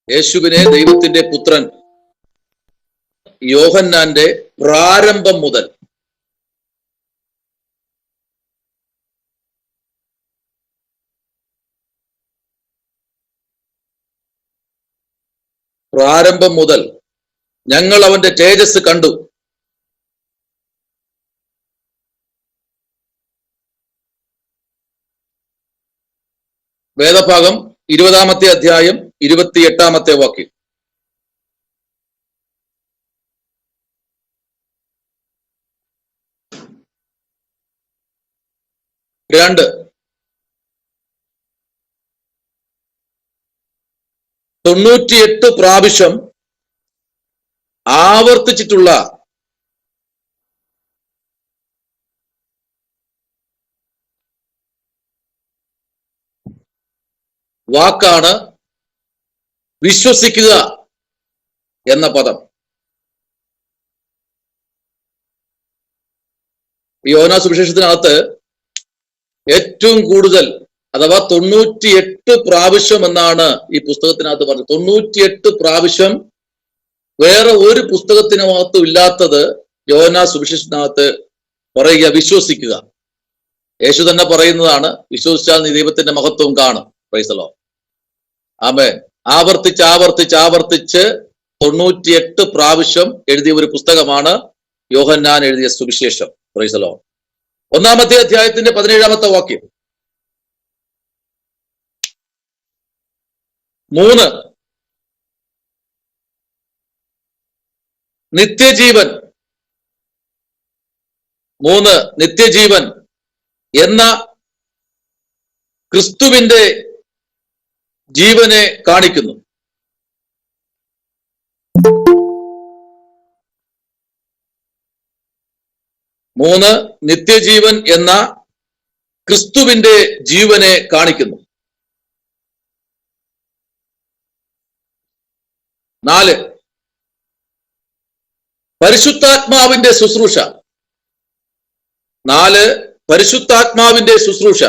യേശുവിനെ ദൈവത്തിന്റെ പുത്രൻ യോഹന്നാന്റെ പ്രാരംഭം മുതൽ ഞങ്ങൾ അവന്റെ തേജസ് കണ്ടു. വേദഭാഗം 20-ാമത്തെ അധ്യായം 28-ാമത്തെ വാക്യം. 2 98 പ്രാവശ്യം ആവർത്തിച്ചിട്ടുള്ള വാക്കാണ് വിശ്വസിക്കുക എന്ന പദം. യോഹന്നാൻ സുവിശേഷത്തിനകത്ത് ഏറ്റവും കൂടുതൽ അഥവാ 98 പ്രാവശ്യം എന്നാണ് ഈ പുസ്തകത്തിനകത്ത് പറഞ്ഞത്. 98 പ്രാവശ്യം വേറെ ഒരു പുസ്തകത്തിനകത്തും ഇല്ലാത്തത് യോഹന്നാൻ സുവിശേഷത്തിനകത്ത് പറയുക വിശ്വസിക്കുക. യേശു തന്നെ പറയുന്നതാണ്, വിശ്വസിച്ചാൽ നീ ദൈവത്തിന്റെ മഹത്വം കാണും. Praise the Lord. ആമേൻ. ആവർത്തിച്ച് 98 പ്രാവശ്യം എഴുതിയ ഒരു പുസ്തകമാണ് യോഹന്നാൻ എഴുതിയ സുവിശേഷം. Price the Lord. 1-ാമത്തെ അധ്യായത്തിന്റെ 17-ാമത്തെ വാക്യം. 3 നിത്യജീവൻ. 3 നിത്യജീവൻ എന്ന ക്രിസ്തുവിന്റെ ജീവനെ കാണിക്കുന്നു. 3 നിത്യജീവൻ എന്ന ക്രിസ്തുവിന്റെ ജീവനെ കാണിക്കുന്നു. 4 പരിശുദ്ധാത്മാവിന്റെ ശുശ്രൂഷ. 4 പരിശുദ്ധാത്മാവിന്റെ ശുശ്രൂഷ.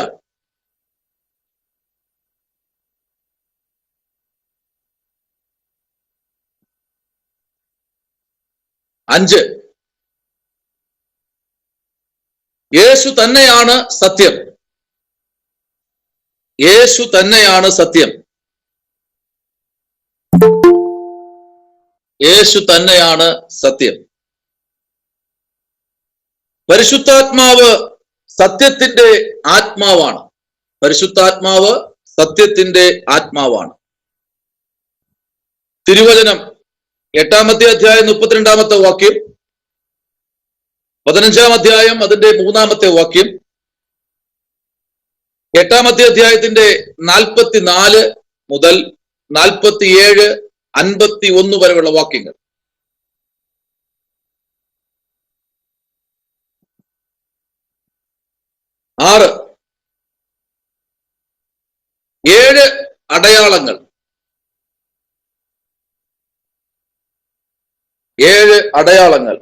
5 യേശു തന്നെയാണ് സത്യം. യേശു തന്നെയാണ് സത്യം. യേശു തന്നെയാണ് സത്യം. പരിശുദ്ധാത്മാവ് സത്യത്തിന്റെ ആത്മാവാണ്. പരിശുദ്ധാത്മാവ് സത്യത്തിന്റെ ആത്മാവാണ്. തിരുവചനം 8-ാമത്തെ അധ്യായം 32-ാമത്തെ വാക്യം, 15-ാം അധ്യായം അതിന്റെ 3-ാമത്തെ വാക്യം, 8-ാമത്തെ അധ്യായത്തിന്റെ 44 മുതൽ 47, 51 വരെയുള്ള വാക്യങ്ങൾ. 6 7 അടയാളങ്ങൾ. 7 അടയാളങ്ങൾ.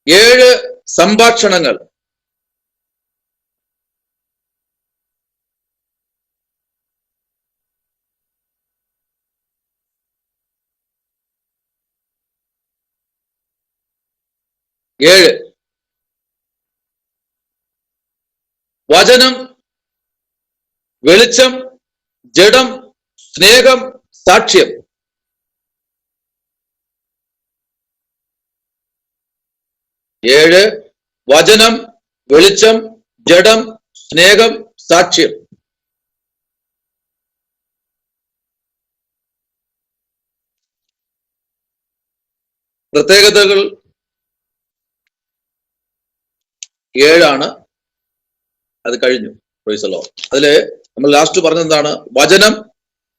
7 സംഭാഷണങ്ങൾ. 7 വചനം, വെളിച്ചം, ജഡം, സ്നേഹം, സാക്ഷ്യം. 7 വചനം, വെളിച്ചം, ജഡം, സ്നേഹം, സാക്ഷ്യം. പ്രത്യേകതകൾ 7 അത് കഴിഞ്ഞു. Price the Lord. അതില് നമ്മൾ ലാസ്റ്റ് പറഞ്ഞത് എന്താണ്? വചനം,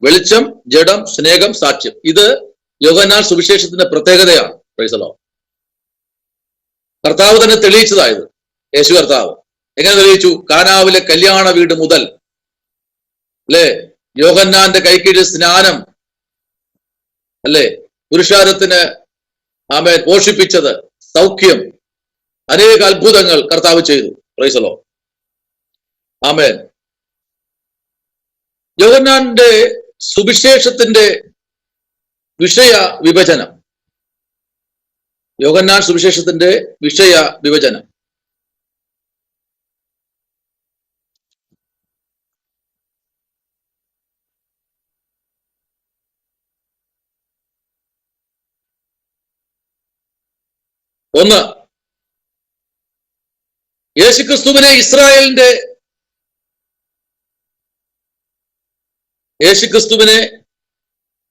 വെളിച്ചം, ജഡം, സ്നേഹം, സാക്ഷ്യം. ഇത് യോഹന്നാൻ സുവിശേഷത്തിന്റെ പ്രത്യേകതയാണ്. Price the Lord. കർത്താവ് തന്നെ തെളിയിച്ചതായത്. യേശു കർത്താവ് എങ്ങനെ തെളിയിച്ചു? കാനാവിലെ കല്യാണ വീട് മുതൽ അല്ലേ, യോഹന്നാന്റെ കൈക്കീഴിൽ സ്നാനം അല്ലേ, പുരുഷാരത്തിന് ആമേൻ പോഷിപ്പിച്ചത്, സൗഖ്യം, അനേക അത്ഭുതങ്ങൾ കർത്താവ് ചെയ്തു. Praise the Lord. ആമേൻ. യോഹന്നാന്റെ സുവിശേഷത്തിന്റെ വിഷയ വിഭജനം. യോഹന്നാൻ സുവിശേഷത്തിന്റെ വിഷയ വിഭജനം. ഒന്ന്, യേശുക്രിസ്തുവിനെ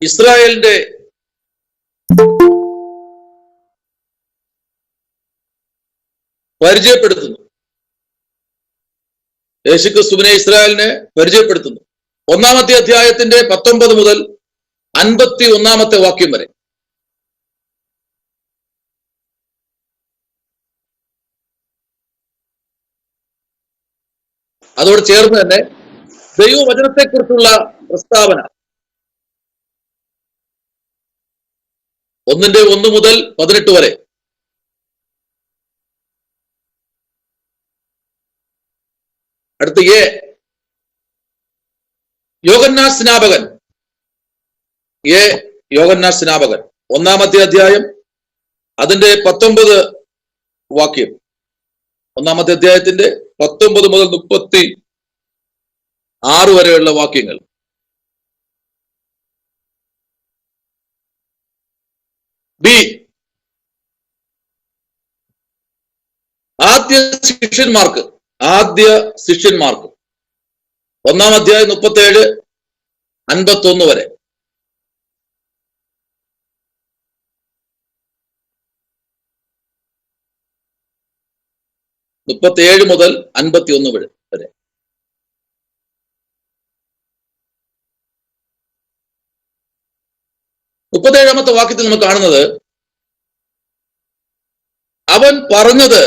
ഇസ്രായേലിന്റെ പരിചയപ്പെടുത്തുന്നു. യേശുക്രിസ്തുവിനെ ഇസ്രായേലിനെ പരിചയപ്പെടുത്തുന്നു. 1-ാമത്തെ അധ്യായത്തിന്റെ 19 മുതൽ 51-ാമത്തെ വാക്യം വരെ. അതോട് ചേർന്ന് തന്നെ ദൈവവചനത്തെക്കുറിച്ചുള്ള പ്രസ്താവന 1 മുതൽ 18 വരെ. അടുത്ത യോഹന്നാൻ സ്നാപകൻ. യോഹന്നാൻ സ്നാപകൻ 1-ാമത്തെ അധ്യായം അതിന്റെ 19 വാക്യം. 1-ാമത്തെ അധ്യായത്തിന്റെ 19 മുതൽ 36 വരെയുള്ള വാക്യങ്ങൾ. ആദ്യ ശിഷ്യന്മാർക്ക് 1-ാം അധ്യായം 37-51 വരെ. മുതൽ 51 വരെ. 37-ാമത്തെ വാക്യത്തിൽ നമ്മൾ കാണുന്നത്, അവൻ പറഞ്ഞത്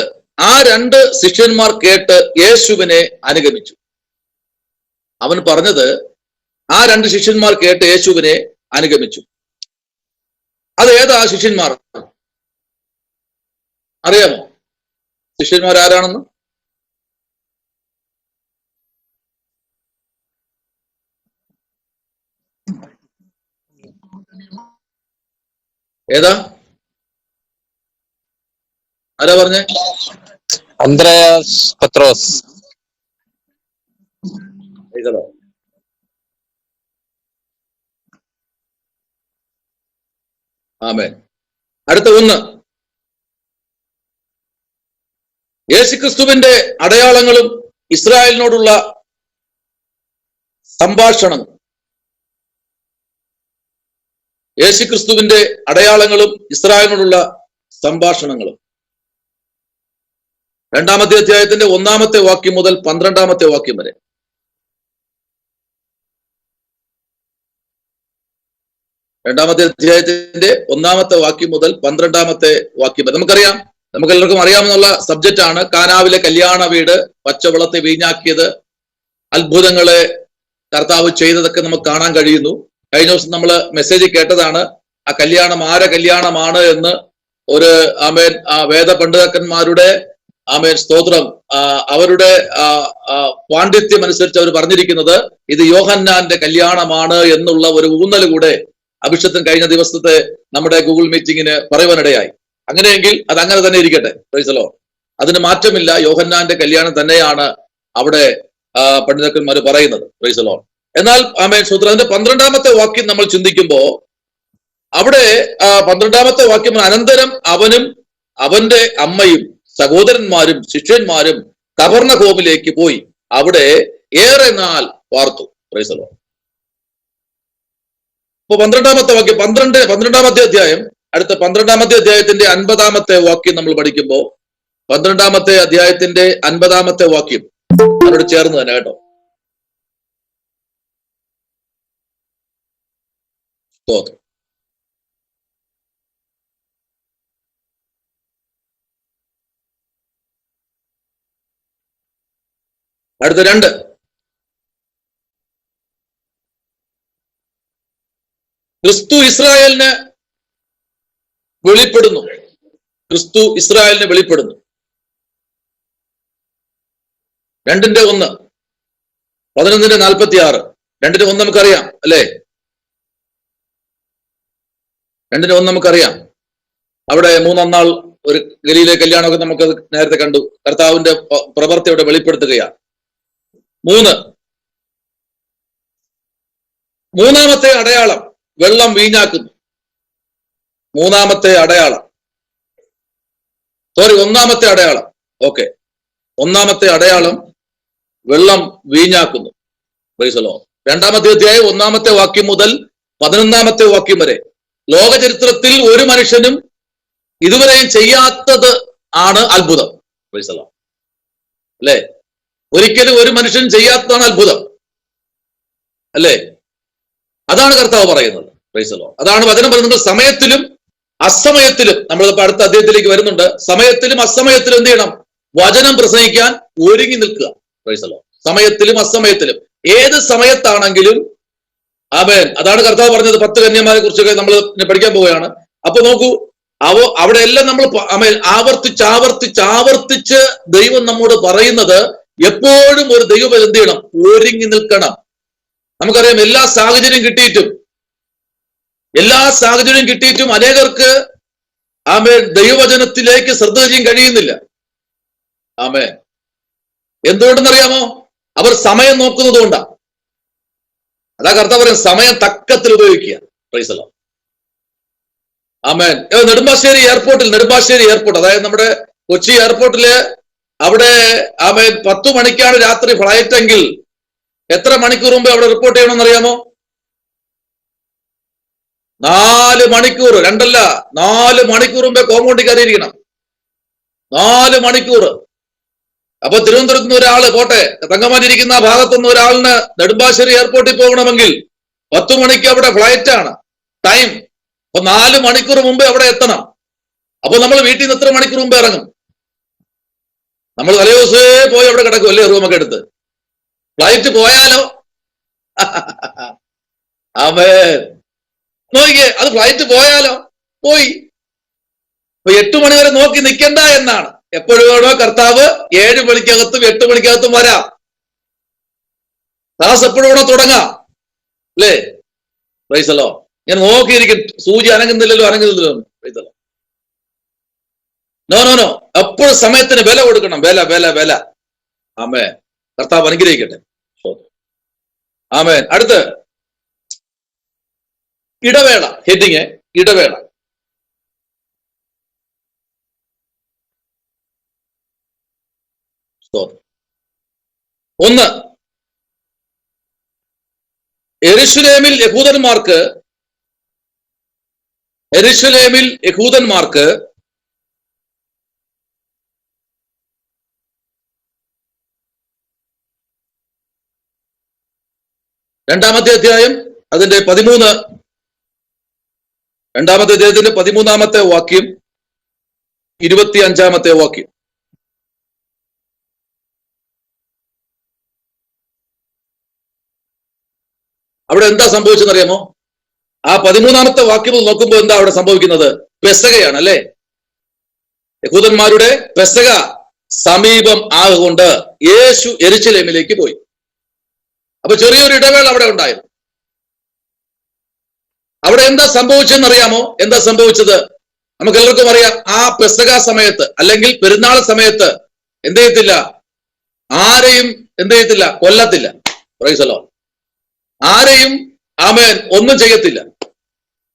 ആ 2 ശിഷ്യന്മാർ കേട്ട് യേശുവിനെ അനുഗമിച്ചു. അവൻ പറഞ്ഞത് ആ 2 ശിഷ്യന്മാർ കേട്ട് യേശുവിനെ അനുഗമിച്ചു. അത് ഏതാ ശിഷ്യന്മാർ? അറിയാമോ ശിഷ്യന്മാർ ആരാണെന്ന്? ഏതാ? ആരാ പറഞ്ഞേ? അന്ത്രയാസ്, പത്രോസ്. ആമേൻ. അടുത്ത 1, യേശുക്രിസ്തുവിന്റെ അടയാളങ്ങളും ഇസ്രായേലിനോടുള്ള സംഭാഷണം. യേശുക്രിസ്തുവിന്റെ അടയാളങ്ങളും ഇസ്രായേലിനോടുള്ള സംഭാഷണങ്ങളും. 2-ാമത്തെ അധ്യായത്തിന്റെ 1-ാമത്തെ വാക്യം മുതൽ 12-ാമത്തെ വാക്യം വരെ. 2-ാമത്തെ അധ്യായത്തിന്റെ 1-ാമത്തെ വാക്യം മുതൽ 12-ാമത്തെ വാക്യം വരെ. നമുക്കറിയാം, നമുക്ക് എല്ലാവർക്കും അറിയാമെന്നുള്ള സബ്ജക്റ്റ് ആണ് കാനാവിലെ കല്യാണ വീട്, പച്ചവെള്ളത്തെ വീഞ്ഞാക്കിയത്, അത്ഭുതങ്ങളെ കർത്താവ് ചെയ്തതൊക്കെ നമുക്ക് കാണാൻ കഴിയുന്നു. കഴിഞ്ഞ ദിവസം നമ്മൾ മെസ്സേജ് കേട്ടതാണ്. ആ കല്യാണം ആരെ കല്യാണമാണ് എന്ന് ഒരു വേദ പണ്ഡിതന്മാരുടെ സ്തോത്രം, അവരുടെ പാണ്ഡിത്യം അനുസരിച്ച് അവർ പറഞ്ഞിരിക്കുന്നത് ഇത് യോഹന്നാന്റെ കല്യാണമാണ് എന്നുള്ള ഒരു ഊന്നൽ കൂടെ അഭിഷേകത്തിന് കഴിഞ്ഞ ദിവസത്തെ നമ്മുടെ ഗൂഗിൾ മീറ്റിങ്ങിന് പറയുവാനിടയായി. അങ്ങനെയെങ്കിൽ അത് അങ്ങനെ തന്നെ ഇരിക്കട്ടെ. Price the Lord. അതിന് മാറ്റമില്ല. യോഹന്നാന്റെ കല്യാണം തന്നെയാണ് അവിടെ പണ്ഡിതന്മാർ പറയുന്നത്. Praise the Lord. എന്നാൽ അതിന്റെ 12-ാമത്തെ വാക്യം നമ്മൾ ചിന്തിക്കുമ്പോ അവിടെ 12-ാമത്തെ വാക്യം, അനന്തരം അവനും അവന്റെ അമ്മയും സഹോദരന്മാരും ശിഷ്യന്മാരും കഫർന്നഹൂമിലേക്ക് പോയി അവിടെ ഏറെ നാൾ പാർത്തു. Price the Lord. അപ്പൊ 12-ാമത്തെ വാക്യം 12-ാമത്തെ അധ്യായം, അടുത്ത 12-ാമത്തെ അധ്യായത്തിന്റെ 50-ാമത്തെ വാക്യം നമ്മൾ പഠിക്കുമ്പോ 12-ാമത്തെ അധ്യായത്തിന്റെ 50-ാമത്തെ വാക്യം അതിനോട് ചേർന്ന് തന്നെ കേട്ടോ. അടുത്ത 2, ക്രിസ്തു ഇസ്രായേലിന് വെളിപ്പെടുന്നു. 2-1, 11-46. 2-1 നമുക്കറിയാം അല്ലേ? രണ്ടിനും ഒന്ന് നമുക്കറിയാം. അവിടെ മൂന്നാം നാൾ ഒരു ഗലീലെ കല്യാണമൊക്കെ നമുക്ക് നേരത്തെ കണ്ടു. കർത്താവിന്റെ പ്രവൃത്തി അവിടെ വെളിപ്പെടുത്തുകയാണ്. മൂന്നാമത്തെ അടയാളം വെള്ളം വീഞ്ഞാക്കുന്നു. ഒന്നാമത്തെ അടയാളം. ഓക്കെ, ഒന്നാമത്തെ അടയാളം വെള്ളം വീഞ്ഞാക്കുന്നു. രണ്ടാമത്തെ അധ്യായം 1-ാമത്തെ വാക്യം മുതൽ 11-ാമത്തെ വാക്യം വരെ ലോക ചരിത്രത്തിൽ ഒരു മനുഷ്യനും ഇതുവരെയും ചെയ്യാത്തത് ആണ് അത്ഭുതം. അല്ലേ? ഒരിക്കലും ഒരു മനുഷ്യൻ ചെയ്യാത്തതാണ് അത്ഭുതം. അല്ലേ? അതാണ് കർത്താവ് പറയുന്നത്. അതാണ് വചനം പറയുന്നത്. സമയത്തിലും അസമയത്തിലും, നമ്മളിപ്പോ അടുത്ത അധ്യായത്തിലേക്ക് വരുന്നുണ്ട്, സമയത്തിലും അസമയത്തിലും എന്ത് ചെയ്യണം? വചനം പ്രസംഗിക്കാൻ ഒരുങ്ങി നിൽക്കുക. സമയത്തിലും അസമയത്തിലും, ഏത് സമയത്താണെങ്കിലും. ആമേൻ. അതാണ് കർത്താവ് പറഞ്ഞത്. 10 കന്യമാരെ കുറിച്ചൊക്കെ നമ്മൾ പഠിക്കാൻ പോവുകയാണ്. അപ്പൊ നോക്കൂ, അവിടെ എല്ലാം നമ്മൾ ആവർത്തിച്ച് ദൈവം നമ്മോട് പറയുന്നത് എപ്പോഴും ഒരു ദൈവം എന്ത് ചെയ്യണം? ഒരുങ്ങി നിൽക്കണം. നമുക്കറിയാം, എല്ലാ സാഹചര്യം കിട്ടിയിട്ടും അനേകർക്ക് ആമേൻ ദൈവവചനത്തിലേക്ക് ശ്രദ്ധ ചെയ്യാൻ കഴിയുന്നില്ല. ആമേൻ. എന്തുകൊണ്ടെന്നറിയാമോ? അവർ സമയം നോക്കുന്നത് കൊണ്ടാണ്. അതാ കർത്താവ് പറയും, സമയം തക്കത്തിൽ ഉപയോഗിക്കുക. ആമേൻ. നെടുമ്പാശ്ശേരി എയർപോർട്ട്, അതായത് നമ്മുടെ കൊച്ചി എയർപോർട്ടില് അവിടെ ആമേൻ 10 മണിക്കാണ് രാത്രി ഫ്ലൈറ്റ് എങ്കിൽ എത്ര മണിക്കൂർ മുമ്പ് അവിടെ റിപ്പോർട്ട് ചെയ്യണമെന്ന് അറിയാമോ? 4 മണിക്കൂർ, 2 അല്ല 4 മണിക്കൂർ മുമ്പേ കോമ്പൗണ്ടിൽ കയറിയിരിക്കണം. 4 മണിക്കൂർ. അപ്പൊ തിരുവനന്തപുരത്ത് നിന്ന് ഒരാള് പോട്ടെ, തങ്കമാനിരിക്കുന്ന ആ ഭാഗത്തുനിന്ന് ഒരാളിന് നെടുമ്പാശ്ശേരി എയർപോർട്ടിൽ പോകണമെങ്കിൽ 10 മണിക്ക് അവിടെ ഫ്ലൈറ്റ് ആണ് ടൈം. അപ്പൊ 4 മണിക്കൂർ മുമ്പേ അവിടെ എത്തണം. അപ്പൊ നമ്മൾ വീട്ടിൽ നിന്ന് എത്ര മണിക്കൂർ മുമ്പേ ഇറങ്ങും? നമ്മൾ തലേദിവസേ പോയി അവിടെ കിടക്കും അല്ലേ, റൂമൊക്കെ എടുത്ത്. ഫ്ലൈറ്റ് പോയാലോ? ആമേൻ. നോക്കിക്കേ, അത് ഫ്ലൈറ്റ് പോയാലോ? പോയി. 8 മണി വരെ നോക്കി നിൽക്കണ്ട എന്നാണ്. എപ്പോഴും വേണോ കർത്താവ് 7 മണിക്കകത്തും 8 മണിക്കകത്തും വരാം. ക്ലാസ് എപ്പോഴും വേണോ തുടങ്ങാം. അല്ലേ? പ്രൈസലോ. ഞാൻ നോക്കിയിരിക്കും, സൂചി അനങ്ങുന്നില്ലല്ലോ. നോ. എപ്പോഴും സമയത്തിന് വില കൊടുക്കണം. വില. ആമേൻ. കർത്താവ് അനുഗ്രഹിക്കട്ടെ. ആമേൻ. അടുത്ത് ഇടവേള. ഹെഡിങ് ഇടവേള. ഒന്ന്, യെരൂശലേമിൽ യഹൂദന്മാർക്ക് രണ്ടാമത്തെ അധ്യായം അതിന്റെ 13-ാമത്തെ വാക്യം, 25-ാമത്തെ വാക്യം. അവിടെ എന്താ സംഭവിച്ചെന്നറിയാമോ? ആ 13-ാമത്തെ വാക്യം നോക്കുമ്പോൾ എന്താ അവിടെ സംഭവിക്കുന്നത്? പെസകയാണ് അല്ലേ? യഹൂദന്മാരുടെ പെസക സമീപം ആകൊണ്ട് യേശു യെരൂശലേമിലേക്ക് പോയി. അപ്പൊ ചെറിയൊരു ഇടവേള അവിടെ ഉണ്ടായിരുന്നു. അവിടെ എന്താ സംഭവിച്ചെന്നറിയാമോ? എന്താ സംഭവിച്ചത്? നമുക്ക് എല്ലാവർക്കും അറിയാം. ആ പെസക സമയത്ത് അല്ലെങ്കിൽ പെരുന്നാൾ സമയത്ത് എന്ത് ചെയ്യത്തില്ല? ആരെയും എന്ത് ചെയ്യത്തില്ല? കൊല്ലത്തില്ല. പ്രൈസലോ. ആരെയും ആമേൻ ഒന്നും ചെയ്യത്തില്ല.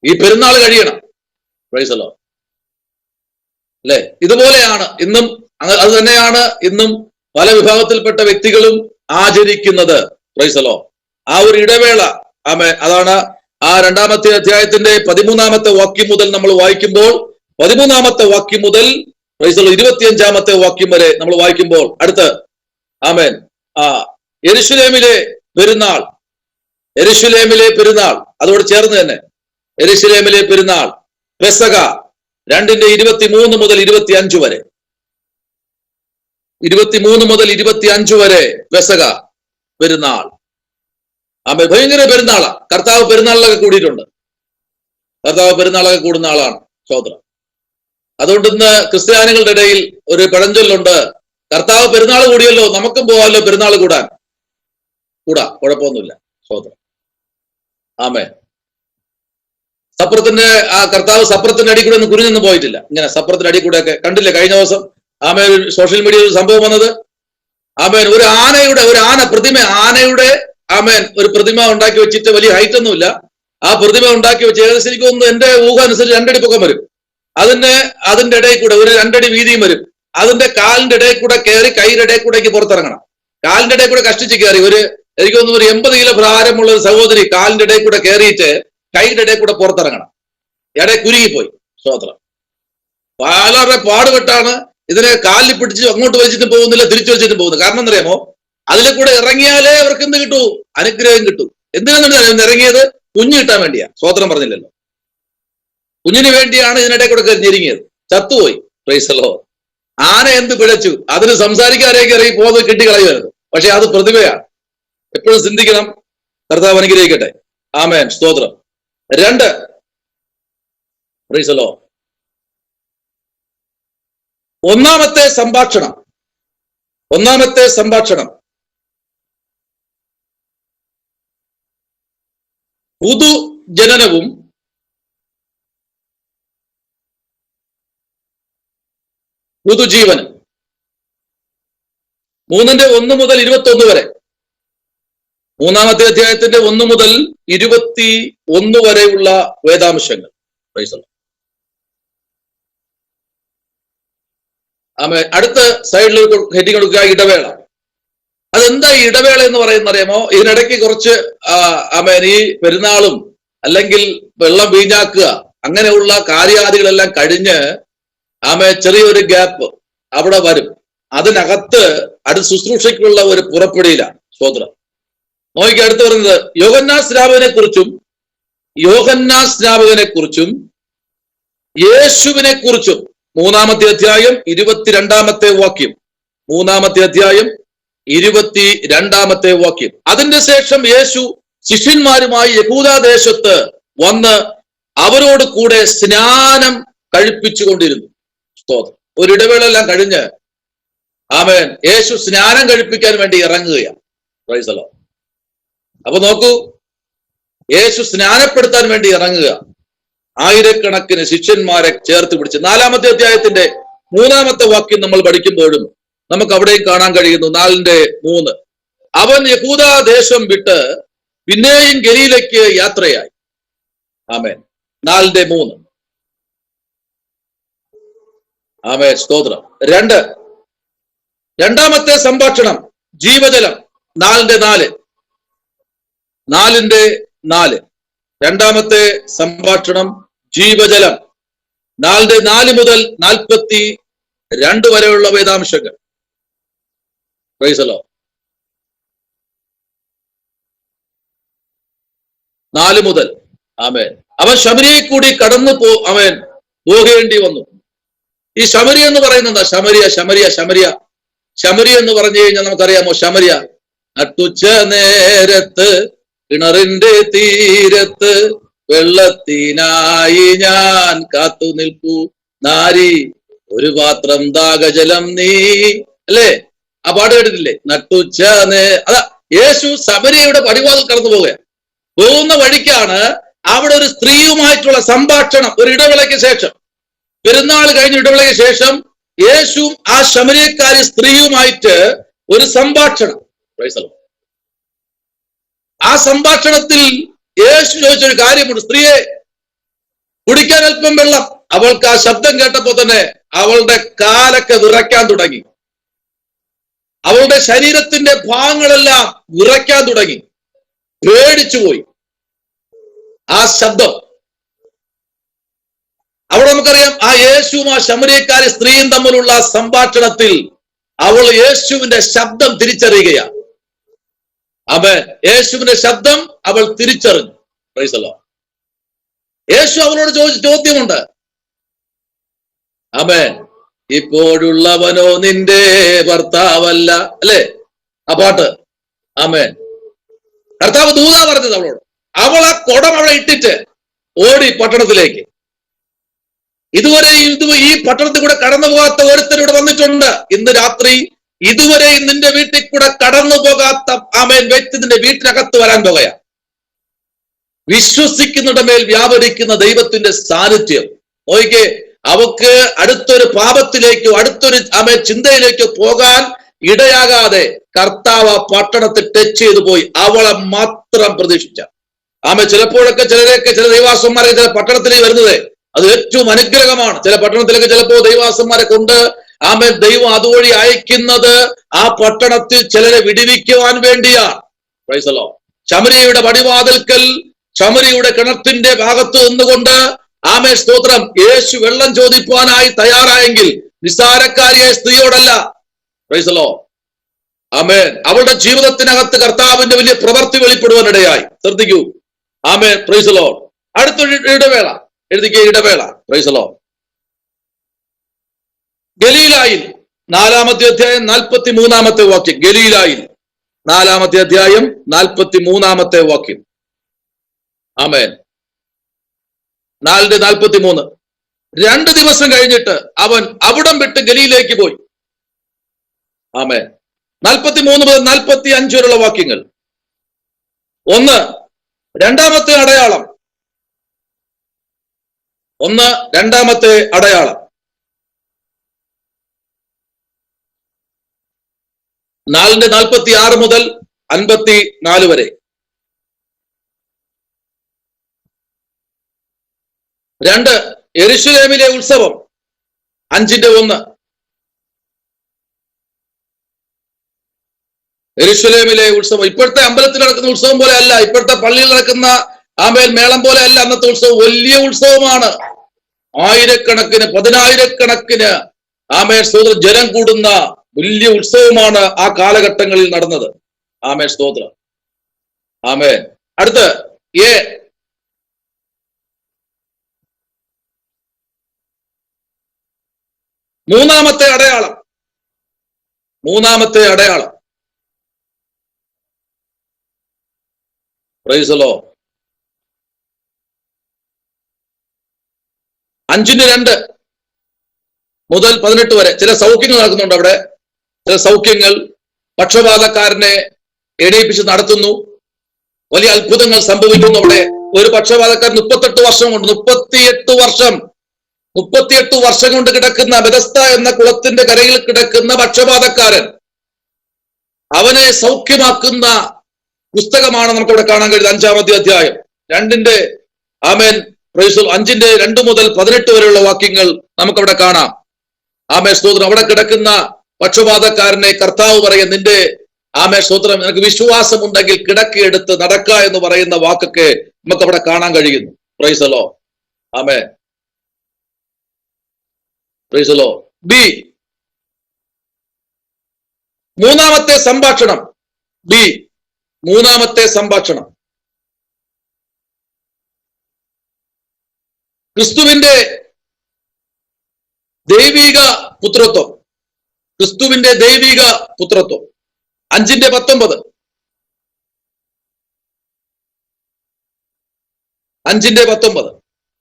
ഈ പെരുന്നാൾ കഴിയണം. പ്രൈസലോ. അല്ലെ? ഇതുപോലെയാണ് ഇന്നും, അത് തന്നെയാണ് ഇന്നും പല വിഭാഗത്തിൽപ്പെട്ട വ്യക്തികളും ആചരിക്കുന്നത്. പ്രൈസലോ. ആ ഒരു ഇടവേള. ആമേൻ. അതാണ് ആ 2-ാമത്തെ അധ്യായത്തിന്റെ 13-ാമത്തെ വാക്യം മുതൽ നമ്മൾ വായിക്കുമ്പോൾ, 13-ാമത്തെ വാക്യം മുതൽ 25-ാമത്തെ വാക്യം വരെ നമ്മൾ വായിക്കുമ്പോൾ അടുത്ത് ആമേൻ യെരൂശലേമിലെ പെരുന്നാൾ അതോട് ചേർന്ന് തന്നെ യെരൂശലേമിലെ പെരുന്നാൾ പെസക 2-23 മുതൽ 25 വരെ, 23 മുതൽ 25 വരെ പെസക പെരുന്നാൾ. ആമേൻ. ഭയങ്കര പെരുന്നാളാ. കർത്താവ് പെരുന്നാളിലൊക്കെ കൂടിയിട്ടുണ്ട്. കർത്താവ് പെരുന്നാളൊക്കെ കൂടുന്ന ആളാണ്. സ്തോത്രം. അതുകൊണ്ട് ഇന്ന് ക്രിസ്ത്യാനികളുടെ ഇടയിൽ ഒരു പഴഞ്ചൊല്ലുണ്ട്, കർത്താവ് പെരുന്നാൾ കൂടിയല്ലോ, നമുക്കും പോവാമല്ലോ പെരുന്നാൾ കൂടാ, കുഴപ്പമൊന്നുമില്ല. സ്തോത്രം. ആമേൻ. സപ്രത്തിന്റെ ആ കർത്താവ് സപ്രത്തിന്റെ അടി കൂടെ ഒന്നും കുനിഞ്ഞൊന്നും പോയിട്ടില്ല. ഇങ്ങനെ സപ്രത്തിന്റെ അടി കൂടെ ഒക്കെ കണ്ടില്ലേ കഴിഞ്ഞ ദിവസം ആമേൻ സോഷ്യൽ മീഡിയയിൽ ഒരു സംഭവം വന്നത്. ആമേൻ ഒരു ആന പ്രതിമ, ആനയുടെ ആമേൻ ഒരു പ്രതിമ ഉണ്ടാക്കി വെച്ചിട്ട്, വലിയ ഹൈറ്റ് ഒന്നുമില്ല, ആ പ്രതിമ ഉണ്ടാക്കി വെച്ച് ഏകദേശം എനിക്ക് തോന്നുന്നു എന്റെ ഊഹം അനുസരിച്ച് 2 അടി പൊക്കം വരും. അതിന്റെ ഇടയിൽ കൂടെ ഒരു 2 അടി വീതിയും വരും. അതിന്റെ കാലിന്റെ ഇടയിൽ കൂടെ കയറി കൈയുടെ ഇടയിൽ കൂടേക്ക് പുറത്തിറങ്ങണം. കാലിന്റെ ഇടയിൽ കൂടെ കഷ്ടിച്ച് കയറി എനിക്ക് തോന്നുന്നു ഒരു 80 കിലോ ഭാരമുള്ള ഒരു സഹോദരി കാലിന്റെ ഇടയിൽ കൂടെ കയറിയിട്ട് കൈയുടെ ഇടയിൽ കൂടെ പുറത്തിറങ്ങണം. ഇടയിൽ കുരുങ്ങിപ്പോയി. സ്തോത്രം. വളരെ പാടുപെട്ടാണ് ഇതിനെ കാലിൽ പിടിച്ച് അങ്ങോട്ട് വെച്ചിട്ട് പോകുന്നില്ല, തിരിച്ചു വെച്ചിട്ട് പോകുന്നത്. കാരണം എന്നറിയാമോ, അതിലെ കൂടെ ഇറങ്ങിയാലേ അവർക്ക് എന്ത് കിട്ടൂ? അനുഗ്രഹം കിട്ടൂ. എന്തിനാണ് ഇറങ്ങിയത്? കുഞ്ഞ് കിട്ടാൻ വേണ്ടിയാ. സ്തോത്രം പറഞ്ഞില്ലല്ലോ. കുഞ്ഞിന് വേണ്ടിയാണ് ഇതിനിടെ കൂടെ ഞെരുങ്ങിയത്. ചത്തുപോയി. Price the Lord. ആന എന്ത് പിഴച്ചു? അതിന് സംസാരിക്കാനേക്ക് ഇറങ്ങി പോകുന്നത് കിട്ടിക്കളയുമായിരുന്നു. പക്ഷെ അത് പ്രതിഭയാണ്. എപ്പോഴും ചിന്തിക്കണം. കർത്താവ് അനുഗ്രഹിക്കട്ടെ. ആമേൻ. സ്തോത്രം. 2 പ്രൈസ് ദി ലോർഡ്. ഒന്നാമത്തെ സംഭാഷണം പുതുജനനവും പുതുജീവനും. 3:1 മുതൽ 21 വരെ. 3-ാമത്തെ അധ്യായത്തിന്റെ 1 മുതൽ 21 വരെയുള്ള വേദാംശങ്ങൾ. അടുത്ത സൈഡിൽ ഹെഡിങ് കൊടുക്കുക, ഇടവേള. അതെന്താ ഈ ഇടവേള എന്ന് പറയുന്നത് അറിയാമോ? ഇതിനിടയ്ക്ക് കുറച്ച് ഈ പെരുന്നാളും അല്ലെങ്കിൽ വെള്ളം വീഞ്ഞാക്കുക അങ്ങനെയുള്ള കാര്യാദികളെല്ലാം കഴിഞ്ഞ് ചെറിയൊരു ഗ്യാപ്പ് അവിടെ വരും. അതിനകത്ത് അടുത്ത ശുശ്രൂഷയ്ക്കുള്ള ഒരു പുറപ്പെടിയിലാണ്. സ്തോത്രം. നോക്കി അടുത്ത് പറയുന്നത് യോഹന്നാസ്നാപകനെ കുറിച്ചും യേശുവിനെ കുറിച്ചും. 3-ാമത്തെ അധ്യായം 22-ാമത്തെ വാക്യം. 3-ാമത്തെ അധ്യായം 22-ാമത്തെ വാക്യം. അതിന്റെ ശേഷം യേശു ശിഷ്യന്മാരുമായി യഹൂദാദേശത്ത് വന്ന് അവരോട് കൂടെ സ്നാനം കഴിപ്പിച്ചുകൊണ്ടിരുന്നു. സ്തോത്രം. ഒരു ഇടവേളെല്ലാം കഴിഞ്ഞ് ആമേൻ യേശു സ്നാനം കഴിപ്പിക്കാൻ വേണ്ടി ഇറങ്ങുകയാണ്. Price the Lord. അപ്പൊ നോക്കൂ, യേശു സ്നാനപ്പെടുത്താൻ വേണ്ടി ഇറങ്ങുക. ആയിരക്കണക്കിന് ശിഷ്യന്മാരെ ചേർത്ത് പിടിച്ച്. 4-ാമത്തെ അധ്യായത്തിന്റെ 3-ാമത്തെ വാക്യം നമ്മൾ പഠിക്കുമ്പോഴും നമുക്ക് അവിടെയും കാണാൻ കഴിയുന്നു. 4:3. അവൻ യഹൂദാദേശം വിട്ട് പിന്നെയും ഗലീലയ്ക്ക് യാത്രയായി. ആമേൻ. 4:3. ആമേൻ. സ്തോത്രം. 2. രണ്ടാമത്തെ സംഭാഷണം ജീവജലം. 4:4. 4:4. രണ്ടാമത്തെ സംഭാഷണം ജീവജലം. 4:4 മുതൽ 42 വരെയുള്ള വേദാംശങ്ങൾ. Price the Lord. 4 മുതൽ. ആമേൻ. അവൻ ശമരിയെ കൂടി കടന്നു പോകേണ്ടി വന്നു. ഈ ശമരി എന്ന് പറയുന്നത് ശമരിയ എന്ന് പറഞ്ഞു കഴിഞ്ഞാൽ നമുക്കറിയാമോ? ശമരിയ നട്ടുച്ച നേരത്ത് കിണറിന്റെ തീരത്ത് വെള്ളത്തിനായി ഞാൻ കാത്തു നിൽക്കൂ നാരി, ഒരു പാത്രം ദാഹജലം നീ. അല്ലേ? ആ പാട്ട് കേട്ടിട്ടില്ലേ? നട്ടുച്ച അതാ യേശു ശമരിയയുടെ പടിവാതിൽ കടന്നു പോകുന്ന വഴിക്കാണ് അവിടെ ഒരു സ്ത്രീയുമായിട്ടുള്ള സംഭാഷണം. ഒരു ഇടവേളയ്ക്ക് ശേഷം, പെരുന്നാൾ കഴിഞ്ഞ ഇടവേളയ്ക്ക് ശേഷം യേശു ആ ശമരിയക്കാരി സ്ത്രീയുമായിട്ട് ഒരു സംഭാഷണം. ആ സംഭാഷണത്തിൽ യേശു ചോദിച്ചൊരു കാര്യമുണ്ട്. സ്ത്രീയെ, കുടിക്കാൻ അല്പം വെള്ളം. അവൾക്ക് ആ ശബ്ദം കേട്ടപ്പോ തന്നെ അവളുടെ കാലൊക്കെ വിറയ്ക്കാൻ തുടങ്ങി. അവളുടെ ശരീരത്തിന്റെ ഭാഗങ്ങളെല്ലാം വിറയ്ക്കാൻ തുടങ്ങി. പേടിച്ചുപോയി ആ ശബ്ദം. അവിടെ നമുക്കറിയാം, ആ യേശുവും ആ ശമരിയക്കാരി സ്ത്രീയും തമ്മിലുള്ള സംഭാഷണത്തിൽ അവൾ യേശുവിന്റെ ശബ്ദം തിരിച്ചറിയുകയാണ്. ആമേൻ. യേശുവിന്റെ ശബ്ദം അവൾ തിരിച്ചറിഞ്ഞു. Price the Lord. യേശു അവളോട് ചോദിച്ച ചോദ്യമുണ്ട്. ആമേൻ. ഇപ്പോഴുള്ളവനോ നിന്റെ ഭർത്താവല്ല. അല്ലേ? ആ പാട്ട്. ആമേൻ. കർത്താവ് ദൂതാ പറഞ്ഞത് അവളോട്. അവൾ ആ കുടം അവിടെ ഇട്ടിട്ട് ഓടി പട്ടണത്തിലേക്ക്. ഇതുവരെ ഈ പട്ടണത്തിൽ കൂടെ കടന്നു പോകാത്ത ഒരുത്തരിവിടെ വന്നിട്ടുണ്ട്. ഇന്ന് രാത്രി ഇതുവരെ നിന്റെ വീട്ടിൽ കൂടെ കടന്നു പോകാത്ത ആമേൻ വ്യക്തി നിന്റെ വീട്ടിനകത്ത് വരാൻ പോകുകയാണ്. വിശ്വസിക്കുന്നവരുടെ മേൽ വ്യാപരിക്കുന്ന ദൈവത്തിന്റെ സാന്നിധ്യം. നോക്കിക്കേ, അവക്ക് അടുത്തൊരു പാപത്തിലേക്കോ അടുത്തൊരു ചിന്തയിലേക്കോ പോകാൻ ഇടയാകാതെ കർത്താവ് ആ പട്ടണത്തിൽ ടച്ച് ചെയ്തു പോയി. അവളെ മാത്രം പ്രതീക്ഷിച്ച ചിലപ്പോഴൊക്കെ ചില ദൈവാസന്മാരൊക്കെ ചില പട്ടണത്തിലേക്ക് വരുന്നത് അത് ഏറ്റവും അനുഗ്രഹമാണ്. ചില പട്ടണത്തിലൊക്കെ ചിലപ്പോ ദൈവാസന്മാരെ കൊണ്ട് ദൈവം അതുവഴി അയക്കുന്നത് ആ പട്ടണത്തിൽ ചിലരെ വിടുവിക്കുവാൻ വേണ്ടിയാണ്. Praise the Lord. ശമരിയയുടെ പടിവാതിൽക്കൽ ശമരിയുടെ കിണറ്റിന്റെ ഭാഗത്ത് നിന്നുകൊണ്ട് സ്തോത്രം, യേശു വെള്ളം ചോദിക്കുവാനായി തയ്യാറായെങ്കിൽ നിസ്സാരക്കാരിയായ സ്ത്രീയോടല്ല. Praise the Lord. ആമേൻ. അവളുടെ ജീവിതത്തിനകത്ത് കർത്താവിന്റെ വലിയ പ്രവൃത്തി വെളിപ്പെടുവാനിടയായി. ശ്രദ്ധിക്കൂ. ആമേൻ. Praise the Lord. അടുത്തൊരു ഇടവേള എഴുതിക്കേ, ഇടവേള. Praise the Lord. ഗലീലായിൽ 4-ാമത്തെ അധ്യായം 43-ാമത്തെ വാക്യം. ഗലീലായിൽ 4-ാമത്തെ അധ്യായം 43-ാമത്തെ വാക്യം. ആമേൻ. 4:43. 2 ദിവസം കഴിഞ്ഞിട്ട് അവൻ അവിടം വിട്ട് ഗലീലയിലേക്ക് പോയി. ആമേൻ. 43 മുതൽ 45 വരെയുള്ള വാക്യങ്ങൾ. 1, രണ്ടാമത്തെ അടയാളം. 1, രണ്ടാമത്തെ അടയാളം. 4:46 മുതൽ 54 വരെ. 2, യെരൂശലേമിലെ ഉത്സവം. 5:1. യെരൂശലേമിലെ ഉത്സവം ഇപ്പോഴത്തെ അമ്പലത്തിൽ നടക്കുന്ന ഉത്സവം പോലെ അല്ല, ഇപ്പോഴത്തെ പള്ളിയിൽ നടക്കുന്ന മേളം പോലെ അല്ല. അന്നത്തെ ഉത്സവം വലിയ ഉത്സവമാണ്. ആയിരക്കണക്കിന് 10,000-കണക്കിന് സ്തോത്രം ജനം കൂടുന്ന വലിയ ഉത്സവമാണ് ആ കാലഘട്ടങ്ങളിൽ നടന്നത്. സ്തോത്രം. അടുത്ത് മൂന്നാമത്തെ അടയാളം. Price the Lord. 5:2 മുതൽ 18 വരെ ചില സൗഖ്യങ്ങൾ നടക്കുന്നുണ്ട് അവിടെ. ചില സൗഖ്യങ്ങൾ പക്ഷപാതക്കാരനെ എണീപ്പിച്ച് നടത്തുന്നു. വലിയ അത്ഭുതങ്ങൾ സംഭവിക്കുന്നു അവിടെ. ഒരു പക്ഷപാതക്കാരൻ 38 വർഷം കൊണ്ട് 38 വർഷം കൊണ്ട് കിടക്കുന്ന ബെഥസ്ദ എന്ന കുളത്തിന്റെ കരയിൽ കിടക്കുന്ന പക്ഷപാതക്കാരൻ, അവനെ സൗഖ്യമാക്കുന്ന പുസ്തകമാണ് നമുക്കവിടെ കാണാൻ കഴിയുന്നത്. 5-ാമത്തെ അധ്യായം 2-ന്റെ 5:2 മുതൽ 18 വരെയുള്ള വാക്യങ്ങൾ നമുക്കവിടെ കാണാം. സ്തോത്രം. അവിടെ കിടക്കുന്ന പക്ഷപാതക്കാരനെ കർത്താവ് പറയുക, നിന്റെ സ്തോത്രം, നിനക്ക് വിശ്വാസം ഉണ്ടെങ്കിൽ കിടക്കയെടുത്ത് നടക്ക എന്ന് പറയുന്ന വാക്കൊക്കെ നമുക്കവിടെ കാണാൻ കഴിയുന്നു. Praise the Lord. Amen. Praise the Lord. B, മൂന്നാമത്തെ സംഭാഷണം. ക്രിസ്തുവിന്റെ ദൈവിക പുത്രത്വം. 5:19. 5:19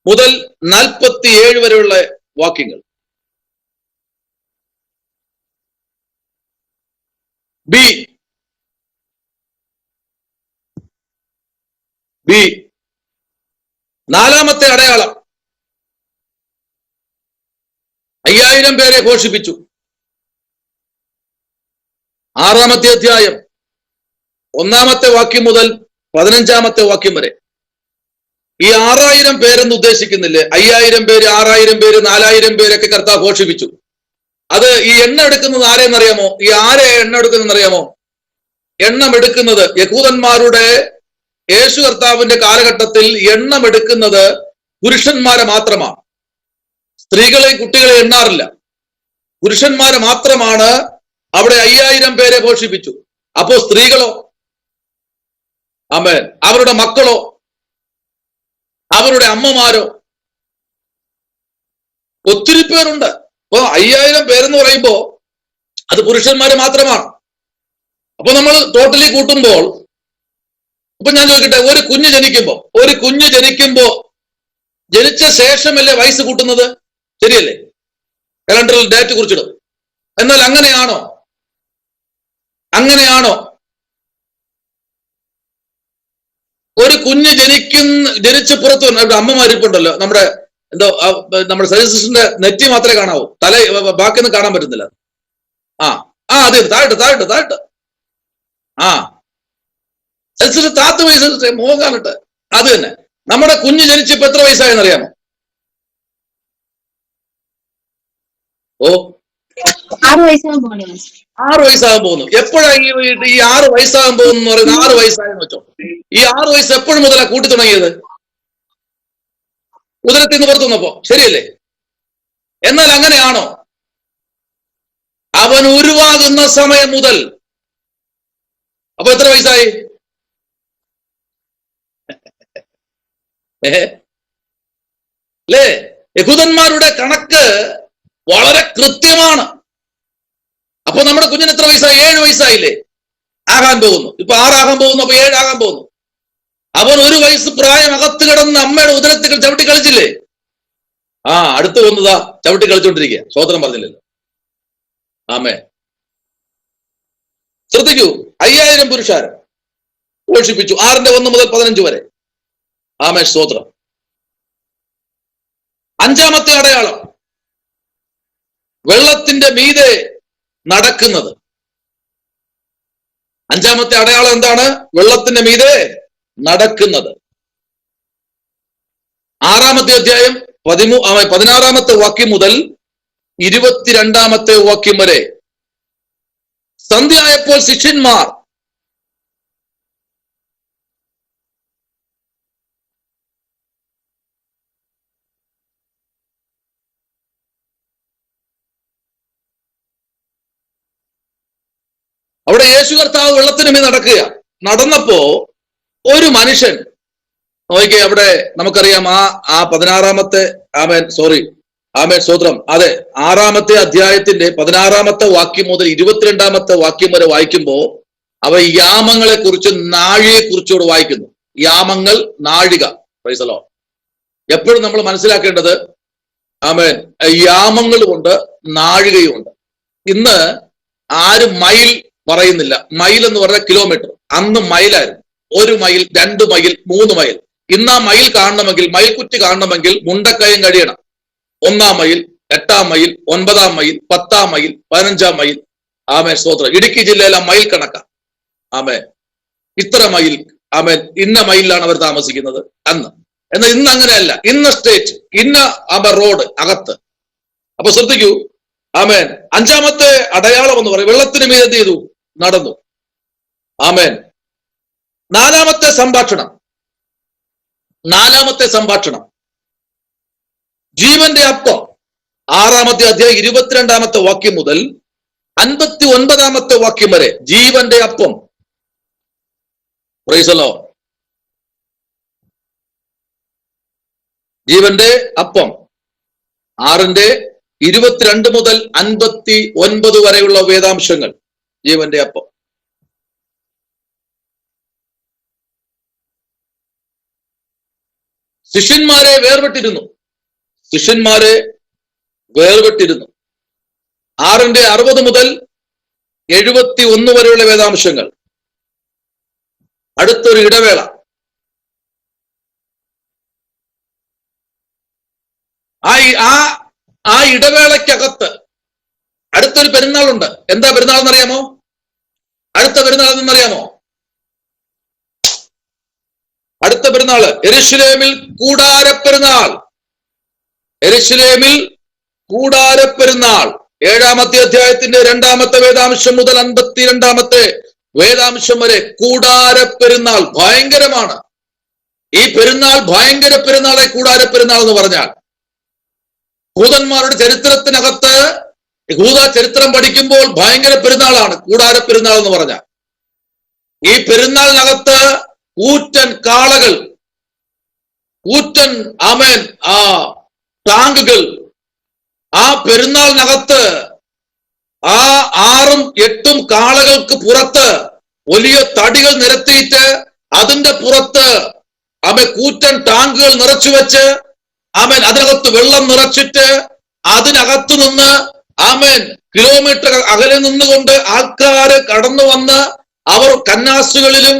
മുതൽ 47 വരെയുള്ള വാക്യങ്ങൾ. ബി, നാലാമത്തെ അടയാളം. 5000 പേരെ ഘോഷിപ്പിച്ചു. 6-ാമത്തെ അധ്യായം 1-ാമത്തെ വാക്യം മുതൽ 15-ാമത്തെ വാക്യം വരെ. ഈ 6000 പേരെന്ന് ഉദ്ദേശിക്കുന്നില്ലേ? 5000 പേര്, 6000 പേര്, 4000 പേരൊക്കെ കർത്താവ് ഘോഷിപ്പിച്ചു. അത് ഈ എണ്ണം എടുക്കുന്നത് ആരെന്നറിയാമോ? ഈ ആരെ എണ്ണം എടുക്കുന്നതെന്നറിയാമോ? എണ്ണം എടുക്കുന്നത് യഹൂദന്മാരുടെ യേശു കർത്താവിന്റെ കാലഘട്ടത്തിൽ എണ്ണം എടുക്കുന്നത് പുരുഷന്മാരെ മാത്രമാണ്. സ്ത്രീകളെയും കുട്ടികളെ എണ്ണാറില്ല. പുരുഷന്മാരെ മാത്രമാണ്. അവിടെ 5000 പേരെ ഘോഷിപ്പിച്ചു. അപ്പോ സ്ത്രീകളോ? ആമേൻ. അവരുടെ മക്കളോ? അവരുടെ അമ്മമാരോ? ഒത്തിരി പേരുണ്ട്. അപ്പൊ 5000 പേരെന്ന് പറയുമ്പോ അത് പുരുഷന്മാര് മാത്രമാണ്. അപ്പൊ നമ്മൾ ടോട്ടലി കൂട്ടുമ്പോൾ, അപ്പൊ ഞാൻ ചോദിക്കട്ടെ, ഒരു കുഞ്ഞ് ജനിക്കുമ്പോ ജനിച്ച ശേഷമല്ലേ വയസ്സ് കൂട്ടുന്നത്? ശരിയല്ലേ? കലണ്ടറിൽ ഡേറ്റ് കുറിച്ചിടും. എന്നാൽ അങ്ങനെയാണോ? ഒരു കുഞ്ഞ് ജനിച്ച് പുറത്തു വന്നു. അവിടെ അമ്മമാരിപ്പുണ്ടല്ലോ, നമ്മുടെ എന്തോ നമ്മുടെ സജസ്റ്റിന്റെ നെറ്റി മാത്രമേ കാണാവൂ, ബാക്കിയൊന്നും കാണാൻ പറ്റുന്നില്ല. അതെ, താഴട്ട് താത്ത് വയസ്സ് മുഖം കാണിട്ട്. അത് തന്നെ. നമ്മുടെ കുഞ്ഞ് ജനിച്ചിപ്പോ എത്ര വയസ്സായെന്ന് അറിയാമോ? 6 വയസ്സാകാൻ പോകുന്നു. എപ്പോഴാ ഈ 6 വയസ്സാകാൻ പോകുന്നു എന്ന് പറയുന്നത്? 6 വയസ്സായെന്ന് വെച്ചോ. ഈ 6 വയസ്സ് എപ്പോഴും മുതലാ കൂട്ടി തുടങ്ങിയത്? ഉദരത്തിൽ നിന്ന് പുറത്തു വന്നപ്പോ, ശരിയല്ലേ? എന്നാൽ അങ്ങനെയാണോ? അവൻ ഉരുവാകുന്ന സമയം മുതൽ. അപ്പൊ എത്ര വയസ്സായി? അല്ലേ? യഹൂദന്മാരുടെ കണക്ക് വളരെ കൃത്യമാണ്. അപ്പൊ നമ്മുടെ കുഞ്ഞിന് എത്ര വയസ്സായി? 7 വയസ്സായില്ലേ? ആകാൻ പോകുന്നു. ഇപ്പൊ 6 ആകാൻ പോകുന്നു. അപ്പൊ 7 ആകാൻ പോകുന്നു. അവൻ 1 വയസ്സ് പ്രായം അകത്ത് കിടന്ന് അമ്മയുടെ ഉദരത്തിൽ ചവിട്ടി കളിച്ചില്ലേ? അടുത്ത് വന്നതാ ചവിട്ടി കളിച്ചോണ്ടിരിക്കുക. സ്വതന്ത്രം പറഞ്ഞില്ലല്ലോ. ആമേ. ശ്രദ്ധിക്കൂ. 5000 പുരുഷാരം പോഷിപ്പിച്ചു. 6:1 മുതൽ 15 വരെ. ആമേ, സ്തോത്രം. 5-ാമത്തെ അടയാളം, വെള്ളത്തിന്റെ മീതെ നടക്കുന്നത്. 5-ാമത്തെ അടയാളം എന്താണ്? വെള്ളത്തിന്റെ മീതെ നടക്കുന്നത്. 6-ാമത്തെ അധ്യായം 16-ാമത്തെ വാക്യം മുതൽ 22-ാമത്തെ വാക്യം വരെ. സന്ധ്യയായപ്പോൾ ശിഷ്യന്മാർ അവിടെ യേശു കർത്താവ് വെള്ളത്തിന് മീതെ നടന്നപ്പോ ഒരു മനുഷ്യൻ നോക്കിക്കേ. അവിടെ നമുക്കറിയാം, ആ 16-ാമത്തെ ആമേൻ സ്തോത്രം. അതെ, 6-ാമത്തെ അധ്യായത്തിന്റെ 16-ാമത്തെ വാക്യം മുതൽ 22-ാമത്തെ വാക്യം വരെ വായിക്കുമ്പോ അവ യാമങ്ങളെ കുറിച്ചും നാഴിയെ കുറിച്ചുകൂടെ വായിക്കുന്നു. യാമങ്ങൾ, നാഴിക. Price the Lord. എപ്പോഴും നമ്മൾ മനസ്സിലാക്കേണ്ടത്, ആമേൻ, യാമങ്ങളുമുണ്ട്, നാഴികയുമുണ്ട്. ഇന്ന് ആരും മൈൽ പറയുന്നില്ല. മൈൽ എന്ന് പറഞ്ഞ കിലോമീറ്റർ. അന്ന് മൈലായിരുന്നു. 1 മൈൽ, 2 മൈൽ, 3 മൈൽ. ഇന്ന് ആ മൈൽ കാണണമെങ്കിൽ, മൈൽക്കുറ്റി കാണണമെങ്കിൽ മുണ്ടക്കയം കഴിയണം. 1-ാം മൈൽ, 8-ാം മൈൽ, 9-ാം മൈൽ, 10-ാം മൈൽ, 15-ാം മൈൽ. ആമേൻ, സ്തോത്രം. ഇടുക്കി ജില്ലയിലെ മൈൽ കണക്കാ. ആമേൻ, ഇത്ര മൈൽ. ആമേൻ, ഇന്ന മൈലിലാണ് അവർ താമസിക്കുന്നത് അന്ന്. എന്നാൽ ഇന്ന് അങ്ങനെയല്ല. ഇന്ന സ്റ്റേറ്റ്, ഇന്ന റോഡ് അകത്ത്. അപ്പൊ ശ്രദ്ധിക്കൂ. ആമേൻ. 5-ാമത്തെ അടയാളം എന്ന് പറയും, വെള്ളത്തിന് മീതെ എന്ത് ചെയ്തു? നടന്നു. ആമേൻ. 4-ാമത്തെ സംഭാഷണം, ജീവന്റെ അപ്പം. 6-ാമത്തെ അധ്യായം 22-ാമത്തെ വാക്യം മുതൽ 59-ാമത്തെ വാക്യം വരെ. ജീവന്റെ അപ്പം. Price the Lord. ജീവന്റെ അപ്പം. 6:22 മുതൽ 59 വരെയുള്ള വേദാംശങ്ങൾ. ജീവന്റെ അപ്പം. ശിഷ്യന്മാരെ വേർപെട്ടിരുന്നു. 6:60 മുതൽ 71 വരെയുള്ള വേദാംശങ്ങൾ. അടുത്തൊരു ഇടവേള. ആ ഇടവേളയ്ക്കകത്ത് അടുത്തൊരു പെരുന്നാളുണ്ട്. എന്താ പെരുന്നാൾ എന്നറിയാമോ? അടുത്ത പെരുന്നാൾ എന്നറിയാമോ? അടുത്ത പെരുന്നാള് യെരൂശലേമിൽ കൂടാരപ്പെരുന്നാൾ. 7-ാമത്തെ അധ്യായത്തിന്റെ 2-ാമത്തെ വേദാംശം മുതൽ 52-ാമത്തെ വേദാംശം വരെ കൂടാരപ്പെരുന്നാൾ. ഭയങ്കരമാണ് ഈ പെരുന്നാൾ. ഭയങ്കര പെരുന്നാളെ കൂടാരപ്പെരുന്നാൾ എന്ന് പറഞ്ഞാൽ. യഹൂദന്മാരുടെ ചരിത്രത്തിനകത്ത്, യഹൂദ ചരിത്രം പഠിക്കുമ്പോൾ ഭയങ്കര പെരുന്നാളാണ് കൂടാരപ്പെരുന്നാൾ എന്ന് പറഞ്ഞാൽ. ഈ പെരുന്നാളിനകത്ത് കൂറ്റൻ കാളകൾ, കൂറ്റൻ ആമേൻ ടാങ്കുകൾ. ആ പെരുന്നാളിനകത്ത് 6-8 കാളകൾക്ക് പുറത്ത് വലിയ തടികൾ നിരത്തിയിട്ട് അതിന്റെ പുറത്ത് കൂറ്റൻ ടാങ്കുകൾ നിറച്ചു വെച്ച് ആമേൻ അതിനകത്ത് വെള്ളം നിറച്ചിട്ട് അതിനകത്തു നിന്ന് ആമേൻ കിലോമീറ്റർ അകലെ നിന്നുകൊണ്ട് ആൾക്കാര് കടന്നു വന്ന് അവർ കന്നാസുകളിലും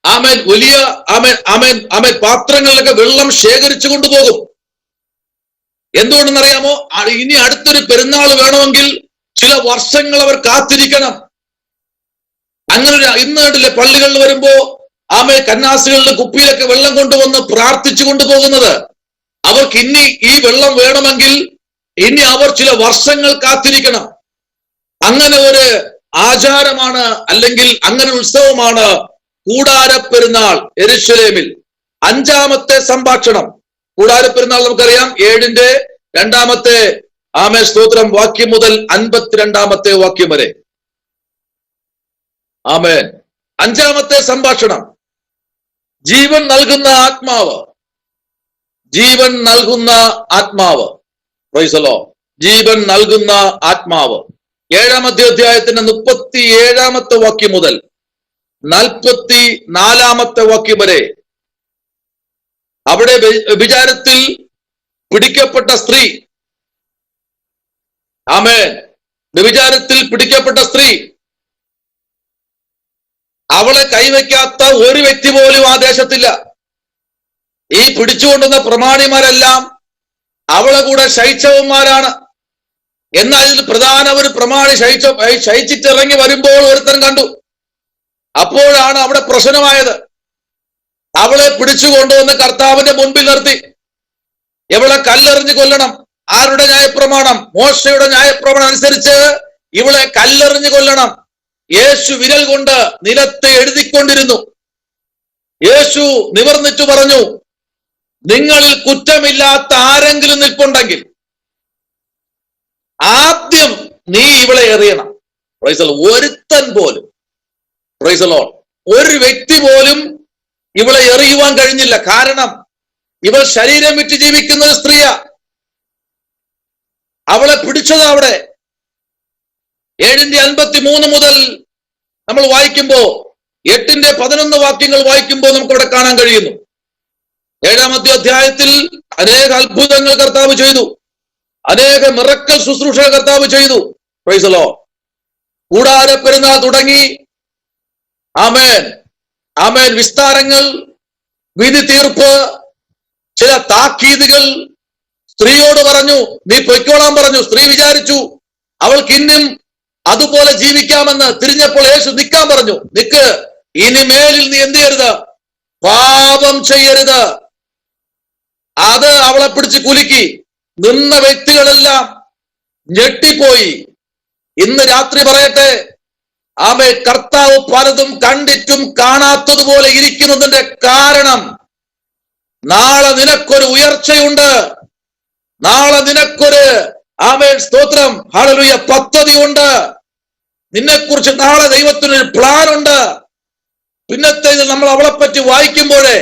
ആമേൻ വലിയ ആമേൻ ആമേൻ ആമേൻ പാത്രങ്ങളിലൊക്കെ വെള്ളം ശേഖരിച്ചു കൊണ്ടുപോകും. എന്തുകൊണ്ടെന്നറിയാമോ? ഇനി അടുത്തൊരു പെരുന്നാൾ വേണമെങ്കിൽ ചില വർഷങ്ങൾ അവർ കാത്തിരിക്കണം. അങ്ങനെ ഇന്ന് കണ്ടില്ലേ പള്ളികളിൽ വരുമ്പോ ആമേൻ കന്നാസുകളിൽ കുപ്പിയിലൊക്കെ വെള്ളം കൊണ്ടുവന്ന് പ്രാർത്ഥിച്ചു കൊണ്ടുപോകുന്നത്. അവർക്ക് ഇനി ഈ വെള്ളം വേണമെങ്കിൽ ഇനി അവർ ചില വർഷങ്ങൾ കാത്തിരിക്കണം. അങ്ങനെ ഒരു ആചാരമാണ്, അല്ലെങ്കിൽ അങ്ങനെ ഉത്സവമാണ് കൂടാരപ്പെരുന്നാൾ യെരൂശലേമിൽ. 5-ാമത്തെ സംഭാഷണം. കൂടാരപ്പെരുന്നാൾ നമുക്കറിയാം 7-ന്റെ 2-ാമത്തെ ആമേൻ സ്തോത്രം വാക്യം മുതൽ 52-ാമത്തെ വാക്യം വരെ. ആമേൻ. 5-ാമത്തെ സംഭാഷണം. ജീവൻ നൽകുന്ന ആത്മാവ്, ജീവൻ നൽകുന്ന ആത്മാവ്. Price the Lord. ജീവൻ നൽകുന്ന ആത്മാവ്. 7-ാമത്തെ അധ്യായത്തിന്റെ 37-ാമത്തെ വാക്യം മുതൽ 44-ാമത്തെ വാക്യം വരെ. അവിടെ വ്യഭിചാരത്തിൽ പിടിക്കപ്പെട്ട സ്ത്രീ, ആമേൻ, വ്യഭിചാരത്തിൽ പിടിക്കപ്പെട്ട സ്ത്രീ, അവളെ കൈവയ്ക്കാത്ത ഒരു വ്യക്തി പോലും ആ ദേശത്തില്ല. ഈ പിടിച്ചുകൊണ്ടുവന്ന പ്രമാണിമാരെല്ലാം അവളെ കൂടെ ശൈച്ചവന്മാരാണ്. എന്നാൽ ഇതിൽ പ്രധാന ഒരു പ്രമാണി ശയിച്ചിട്ടിറങ്ങി വരുമ്പോൾ ഒരുത്തൻ കണ്ടു. അപ്പോഴാണ് അവിടെ പ്രശ്നമായത്. അവളെ പിടിച്ചു കൊണ്ടുവന്ന് കർത്താവിന്റെ മുൻപിൽ നിർത്തി. ഇവളെ കല്ലെറിഞ്ഞ് കൊല്ലണം. ആരുടെ ന്യായപ്രമാണം? മോശയുടെ ന്യായപ്രമാണം അനുസരിച്ച് ഇവളെ കല്ലെറിഞ്ഞ് കൊല്ലണം. യേശു വിരൽ കൊണ്ട് നിലത്ത് എഴുതിക്കൊണ്ടിരുന്നു. യേശു നിവർന്നിട്ട് പറഞ്ഞു, നിങ്ങളിൽ കുറ്റമില്ലാത്ത ആരെങ്കിലും നിൽപ്പുണ്ടെങ്കിൽ ആദ്യം നീ ഇവളെ എറിയണം. Price the Lord. ഒരുത്തൻ പോലും, പ്രൈസ് ദി ലോർഡ്, ഒരു വ്യക്തി പോലും ഇവളെ എറിയുവാൻ കഴിഞ്ഞില്ല. കാരണം ഇവൾ ശരീരം വിറ്റ് ജീവിക്കുന്ന ഒരു സ്ത്രീയാ. അവളെ പിടിച്ചത് അവിടെ 7-ന്റെ 53 മുതൽ നമ്മൾ വായിക്കുമ്പോ 8-ന്റെ 11 വാക്യങ്ങൾ വായിക്കുമ്പോൾ നമുക്ക് അവിടെ കാണാൻ കഴിയുന്നു. 7-ാമത്തെ അധ്യായത്തിൽ അനേക അത്ഭുതങ്ങൾ കർത്താവ് ചെയ്തു, അനേക മിറക്കൽ ശുശ്രൂഷ കർത്താവ് ചെയ്തു. Praise the Lord. കൂടാര പെരുന്നാൾ തുടങ്ങി. ആമേൻ ആമേൻ. വിസ്താരങ്ങൾ, വിധി തീർപ്പ്, ചില താക്കീതുകൾ. സ്ത്രീയോട് പറഞ്ഞു, നീ പൊയ്ക്കോളാൻ പറഞ്ഞു. സ്ത്രീ വിചാരിച്ചു അവൾക്ക് ഇന്നും അതുപോലെ ജീവിക്കാമെന്ന്. തിരിഞ്ഞപ്പോൾ യേശു നിൽക്കാൻ പറഞ്ഞു. നിക്ക്, ഇനിമേലിൽ നീ എന്ത് ചെയ്യരുത്? പാപം ചെയ്യരുത്. അത് അവളെ പിടിച്ച് കുലുക്കി. നിന്ന വ്യക്തികളെല്ലാം ഞെട്ടിപ്പോയി. ഇന്ന് രാത്രി പറയട്ടെ, ആമേ, കർത്താവ് പലതും കണ്ടിട്ടും കാണാത്തതുപോലെ ഇരിക്കുന്നതിന്റെ കാരണം നാളെ നിനക്കൊരു ഉയർച്ചയുണ്ട്. നാളെ നിനക്കൊരു ആമേൻ സ്തോത്രം ഹല്ലേലൂയ പദ്ധതിയുണ്ട്. നിന്നെക്കുറിച്ച് നാളെ ദൈവത്തിനൊരു പ്ലാൻ ഉണ്ട്. പിന്നത്തെ നമ്മൾ അവളെ പറ്റി വായിക്കുമ്പോഴേ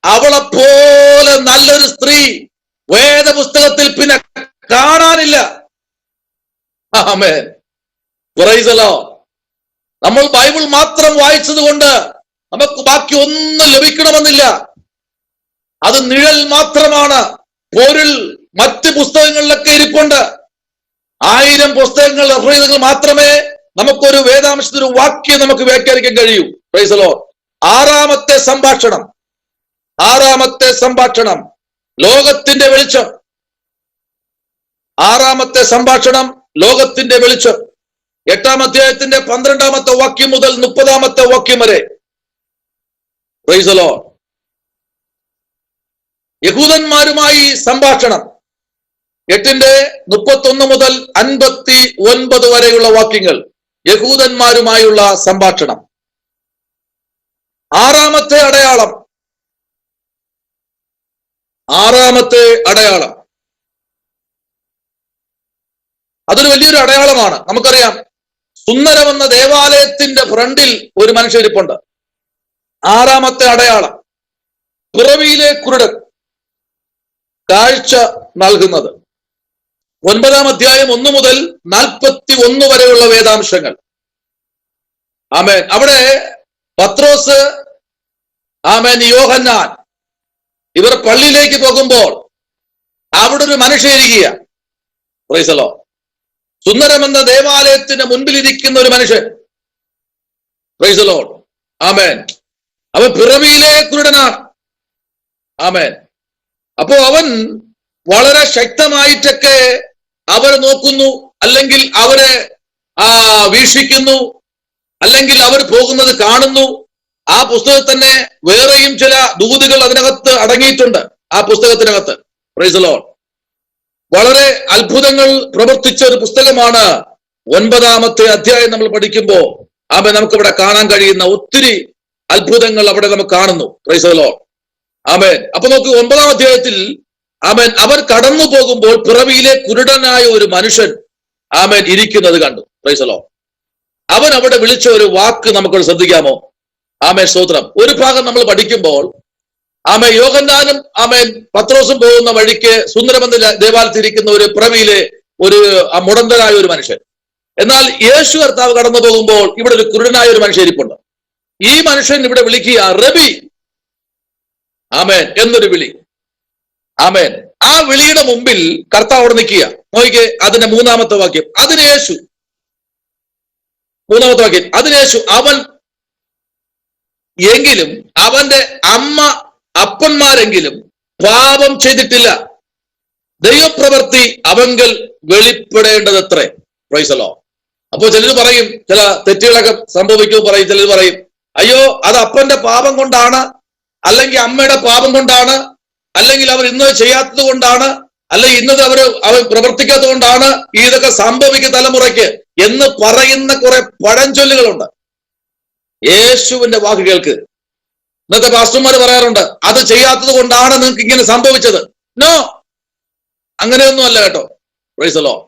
അവളെ പോലെ നല്ലൊരു സ്ത്രീ വേദപുസ്തകത്തിൽ പിന്നെ കാണാനില്ല. ആമേൻ. Praise the Lord. നമ്മൾ ബൈബിൾ മാത്രം വായിച്ചത് കൊണ്ട് നമുക്ക് ബാക്കി ഒന്നും ലഭിക്കണമെന്നില്ല. അത് നിഴൽ മാത്രമാണ്. പൊരുൾ മറ്റ് പുസ്തകങ്ങളിലൊക്കെ ഇരിപ്പുണ്ട്. 1000 പുസ്തകങ്ങൾ റെഫർ ചെയ്തെങ്കിൽ മാത്രമേ നമുക്കൊരു വേദാംശത്തിന് ഒരു വാക്യം നമുക്ക് വ്യാഖ്യാനിക്കാൻ കഴിയൂ. Price the Lord. 6-ാമത്തെ സംഭാഷണം. 6-ാമത്തെ സംഭാഷണം, ലോകത്തിന്റെ വെളിച്ചം. 6-ാമത്തെ സംഭാഷണം, ലോകത്തിന്റെ വെളിച്ചം. 8-ാം അധ്യായത്തിന്റെ 12-ാമത്തെ വാക്യം മുതൽ 30-ാമത്തെ വാക്യം വരെ. Price the Lord. യഹൂദന്മാരുമായി സംഭാഷണം. 8-ന്റെ 31 മുതൽ 59 വരെയുള്ള വാക്യങ്ങൾ യഹൂദന്മാരുമായുള്ള സംഭാഷണം. 6-ാമത്തെ അടയാളം. 6-ാമത്തെ അടയാളം അതൊരു വലിയൊരു അടയാളമാണ്. നമുക്കറിയാം, സുന്ദരമെന്ന ദേവാലയത്തിന്റെ ഫ്രണ്ടിൽ ഒരു മനുഷ്യരിപ്പുണ്ട്. 6-ാമത്തെ അടയാളം, പിറവിയിലെ കുരുടൻ കാഴ്ച നൽകുന്നത്. 9-ാം അധ്യായം 1 മുതൽ 41 വരെയുള്ള വേദാംശങ്ങൾ. ആമേൻ. അവിടെ പത്രോസ്, ആമേൻ, യോഹന്നാൻ ഇവർ പള്ളിയിലേക്ക് പോകുമ്പോൾ അവിടെ ഒരു മനുഷ്യൻ ഇരിക്കുക. Price the Lord. സുന്ദരമെന്ന ദേവാലയത്തിന് മുൻപിൽ ഇരിക്കുന്ന ഒരു മനുഷ്യൻ. Praise the Lord. ആമേൻ. അവൻ പിറവിയിലെ കുരുടനാണ്. ആമേൻ. അപ്പോ അവൻ വളരെ ശക്തമായിട്ടൊക്കെ അവരെ നോക്കുന്നു, അല്ലെങ്കിൽ അവരെ വീക്ഷിക്കുന്നു, അല്ലെങ്കിൽ അവർ പോകുന്നത് കാണുന്നു. ആ പുസ്തകത്തിൽ തന്നെ വേറെയും ചില ദൂതുകൾ അതിനകത്ത് അടങ്ങിയിട്ടുണ്ട്. ആ പുസ്തകത്തിനകത്ത് പ്രൈസ് ദി ലോർഡ് വളരെ അത്ഭുതങ്ങൾ പ്രവർത്തിച്ച ഒരു പുസ്തകമാണ്. 9-ാമത്തെ അധ്യായം നമ്മൾ പഠിക്കുമ്പോൾ നമുക്കിവിടെ കാണാൻ കഴിയുന്ന ഒത്തിരി അത്ഭുതങ്ങൾ അവിടെ നമുക്ക് കാണുന്നു. Praise the Lord. ആമേൻ. അപ്പൊ നമുക്ക് 9-ാം അധ്യായത്തിൽ അവർ കടന്നു പോകുമ്പോൾ പിറവിയിലെ കുരുടനായ ഒരു മനുഷ്യൻ ഇരിക്കുന്നത് കണ്ടു. Price the Lord. അവൻ അവിടെ വിളിച്ച ഒരു വാക്ക് നമുക്ക് ശ്രദ്ധിക്കാമോ? സ്തോത്രം. ഒരു ഭാഗം നമ്മൾ പഠിക്കുമ്പോൾ യോഹന്നാനും പത്രോസും പോകുന്ന വഴിക്ക് സുന്ദരമന്ദ ദേവാലയത്തിൽ ഇരിക്കുന്ന ഒരു പിറവിയിലെ ഒരു മുടന്തനായ ഒരു മനുഷ്യൻ. എന്നാൽ യേശു കർത്താവ് കടന്നു പോകുമ്പോൾ ഇവിടെ ഒരു കുരുടനായ ഒരു മനുഷ്യൻ ഇരിപ്പുണ്ട്. ഈ മനുഷ്യൻ ഇവിടെ വിളിക്കുക റബി എന്നൊരു വിളി. ആ വിളിയുടെ മുമ്പിൽ കർത്താവ് അവിടെ നിൽക്കുക. നോക്കിക്കേ, അതിന്റെ 3-ാമത്തെ വാക്യം. അതിന് യേശു, 3-ാമത്തെ വാക്യം, അതിന് യേശു അവൻ എങ്കിലും അവന്റെ അപ്പന്മാരെങ്കിലും പാപം ചെയ്തിട്ടില്ല, ദൈവപ്രവൃത്തി അവങ്കൽ വെളിപ്പെടേണ്ടതത്രേ. Praise the Lord. അപ്പൊ ചിലർ പറയും, ചില തെറ്റുകളൊക്കെ സംഭവിക്കും പറയും. ചിലർ പറയും, അയ്യോ അത് അപ്പന്റെ പാപം കൊണ്ടാണ്, അല്ലെങ്കിൽ അമ്മയുടെ പാപം കൊണ്ടാണ്, അല്ലെങ്കിൽ അവർ ഇന്നത് ചെയ്യാത്തത് കൊണ്ടാണ്, അല്ലെങ്കിൽ ഇന്നത് അവർ പ്രവർത്തിക്കാത്തത് കൊണ്ടാണ് ഇതൊക്കെ സംഭവിക്കുന്ന തലമുറയ്ക്ക് എന്ന് പറയുന്ന കുറെ പഴഞ്ചൊല്ലുകളുണ്ട്. യേശുവിന്റെ വാക്ക് കേൾക്ക്. ഇന്നത്തെ പാസ്റ്റർമാർ പറയാറുണ്ട്, അത് ചെയ്യാത്തത് കൊണ്ടാണ് നിങ്ങൾക്ക് ഇങ്ങനെ സംഭവിച്ചത്. നോ, അങ്ങനെയൊന്നും അല്ല കേട്ടോ. Price the Lord.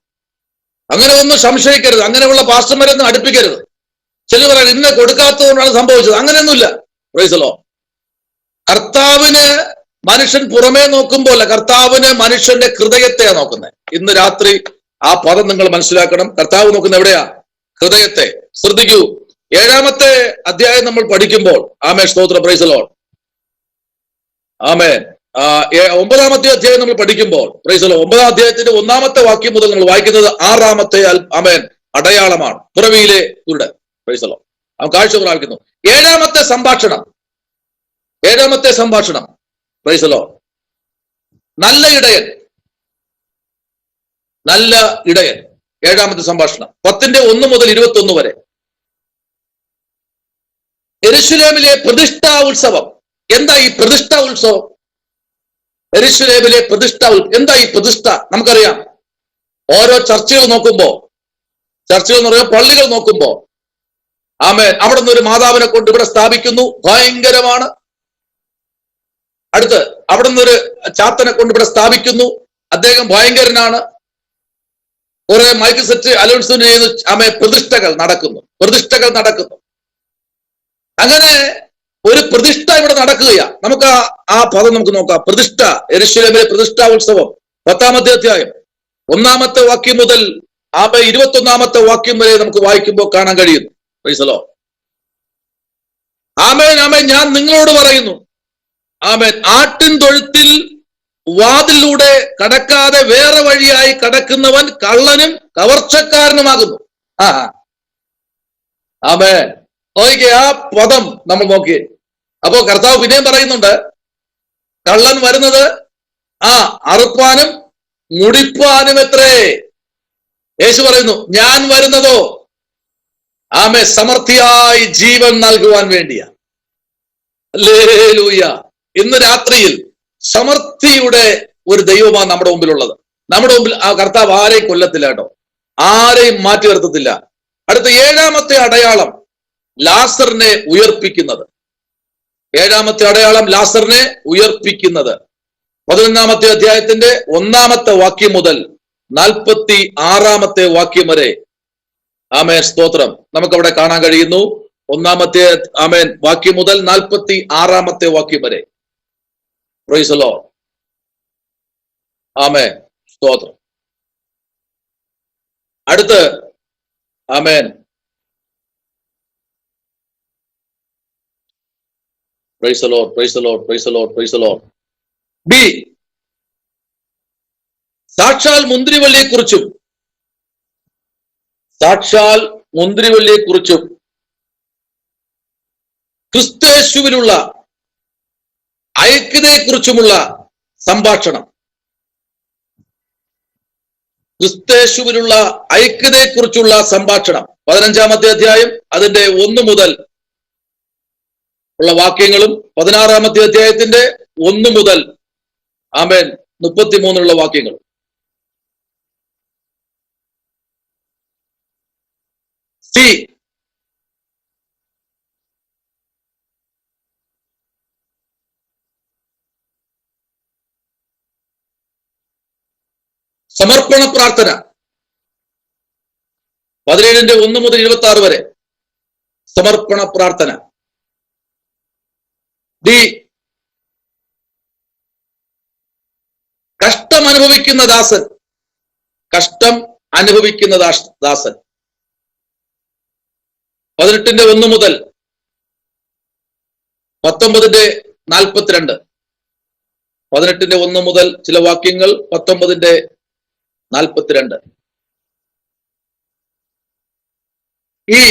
അങ്ങനെ ഒന്നും സംശയിക്കരുത്. അങ്ങനെയുള്ള പാസ്റ്റർമാരൊന്നും അടുപ്പിക്കരുത്. ചിലർ പറയാം ഇന്ന് കൊടുക്കാത്തത് കൊണ്ടാണ് സംഭവിച്ചത്. അങ്ങനെയൊന്നുമില്ല. Price the Lord. കർത്താവിന് മനുഷ്യൻ പുറമേ നോക്കുമ്പോൾ അല്ല, കർത്താവിന് മനുഷ്യന്റെ ഹൃദയത്തെയാണ് നോക്കുന്നത്. ഇന്ന് രാത്രി ആ പദം നിങ്ങൾ മനസ്സിലാക്കണം. കർത്താവ് നോക്കുന്ന എവിടെയാ? ഹൃദയത്തെ. ശ്രദ്ധിക്കൂ, 7-ാമത്തെ അധ്യായം നമ്മൾ പഠിക്കുമ്പോൾ സ്തോത്രം. Praise the Lord. 9-ാമത്തെ അധ്യായം നമ്മൾ പഠിക്കുമ്പോൾ പ്രൈസ് ദി ലോർഡ് 9-ാം അധ്യായത്തിന്റെ 1-ാമത്തെ വാക്യം മുതൽ നമ്മൾ വായിക്കുന്നത് 6-ാമത്തെ അടയാളമാണ്, പിറവിയിലെ കുരുടൻ. Praise the Lord. അവൻ കാഴ്ച പ്രാപിക്കുന്നു. 7-ാമത്തെ സംഭാഷണം പ്രൈസ് ദി ലോർഡ്. നല്ല ഇടയൻ 7-ാമത്തെ സംഭാഷണം 10-1 മുതൽ 21 വരെ. യെരൂശലേമിലെ പ്രതിഷ്ഠാ ഉത്സവം. എന്താ ഈ പ്രതിഷ്ഠാ ഉത്സവം? യെരൂശലേമിലെ എന്താ ഈ പ്രതിഷ്ഠ? നമുക്കറിയാം, ഓരോ ചർച്ചകൾ നോക്കുമ്പോ, ചർച്ചകൾ എന്ന് പറയുമ്പോൾ പള്ളികൾ നോക്കുമ്പോ അവിടെ നിന്ന് ഒരു മാതാവിനെ കൊണ്ട് ഇവിടെ സ്ഥാപിക്കുന്നു, ഭയങ്കരമാണ്. അടുത്ത് അവിടെ നിന്നൊരു ചാത്തനെ കൊണ്ട് ഇവിടെ സ്ഥാപിക്കുന്നു, അദ്ദേഹം ഭയങ്കരനാണ്. കുറെ മൈക്ക് സെറ്റ് അലൗൺസ്മെന്റ് ചെയ്യുന്നു, പ്രതിഷ്ഠകൾ നടക്കുന്നു. അങ്ങനെ ഒരു പ്രതിഷ്ഠ ഇവിടെ നടക്കുകയാണ്. നമുക്ക് ആ പദം നമുക്ക് നോക്കാം. പ്രതിഷ്ഠ, യെരൂശലേമിലെ പ്രതിഷ്ഠാ ഉത്സവം. 10-ാമത്തെ അധ്യായം 1-ാമത്തെ വാക്യം മുതൽ 21-ാമത്തെ വാക്യം വരെ നമുക്ക് വായിക്കുമ്പോൾ കാണാൻ കഴിയുന്നു. Praise the Lord. ആമേൻ. ഞാൻ നിങ്ങളോട് പറയുന്നു, ആട്ടിൻ തൊഴുത്തിൽ വാതിലൂടെ കടക്കാതെ വേറെ വഴിയായി കടക്കുന്നവൻ കള്ളനും കവർച്ചക്കാരനുമാകുന്നു. നോക്കിക്കേ, ആ പദം നമ്മൾ നോക്കിയേ. അപ്പോ കർത്താവ് പിന്നെയും പറയുന്നുണ്ട്, കള്ളൻ വരുന്നത് അറുപ്പാനും മുടിപ്പാനും എത്രേ. യേശു പറയുന്നു, ഞാൻ വരുന്നതോ സമൃദ്ധിയായി ജീവൻ നൽകുവാൻ വേണ്ടിയാ. ഹല്ലേലൂയ. ഇന്ന് രാത്രിയിൽ സമൃദ്ധിയുടെ ഒരു ദൈവമാണ് നമ്മുടെ മുമ്പിലുള്ളത്. നമ്മുടെ മുമ്പിൽ ആ കർത്താവ് ആരെയും കൊല്ലത്തില്ല കേട്ടോ, ആരെയും മാറ്റി നിർത്തത്തില്ല. അടുത്ത 7-ാമത്തെ അടയാളം ലാസറിനെ ഉയർപ്പിക്കുന്നത്. 7-ാമത്തെ അടയാളം ലാസറിനെ ഉയർപ്പിക്കുന്നത് 11-ാമത്തെ അധ്യായത്തിന്റെ 1-ാമത്തെ വാക്യം മുതൽ 46-ാമത്തെ വാക്യം വരെ. സ്തോത്രം. നമുക്കവിടെ കാണാൻ കഴിയുന്നു. 1-ാമത്തെ വാക്യം മുതൽ 46-ാമത്തെ വാക്യം വരെ. Price the Lord. സ്തോത്രം. അടുത്ത് പ്രൈസ് ദി ലോർഡ്. ബി, സാക്ഷാൽ മുന്തിരിവള്ളിയെക്കുറിച്ചും ക്രിസ്തയേശുവിലുള്ള ഐക്യതയെക്കുറിച്ചുമുള്ള സംഭാഷണം. ക്രിസ്തയേശുവിലുള്ള ഐക്യതയെക്കുറിച്ചുള്ള സംഭാഷണം 15-ാമത്തെ അധ്യായം അതിന്റെ 1 മുതൽ ഉള്ള വാക്യങ്ങളും 16-ാമത്തെ അധ്യായത്തിന്റെ 1 മുതൽ ആമേൻ 33 വാക്യങ്ങളും. സി സമർപ്പണ പ്രാർത്ഥന 17-ന്റെ 1 മുതൽ 26 വരെ സമർപ്പണ പ്രാർത്ഥന. ഡി കഷ്ടം അനുഭവിക്കുന്ന ദാസൻ. കഷ്ടം അനുഭവിക്കുന്ന ദാസൻ 18-ന്റെ 1 മുതൽ 19-ന്റെ 42. 18-ന്റെ 1 മുതൽ ചില വാക്യങ്ങൾ 19-ന്റെ 42. ഈ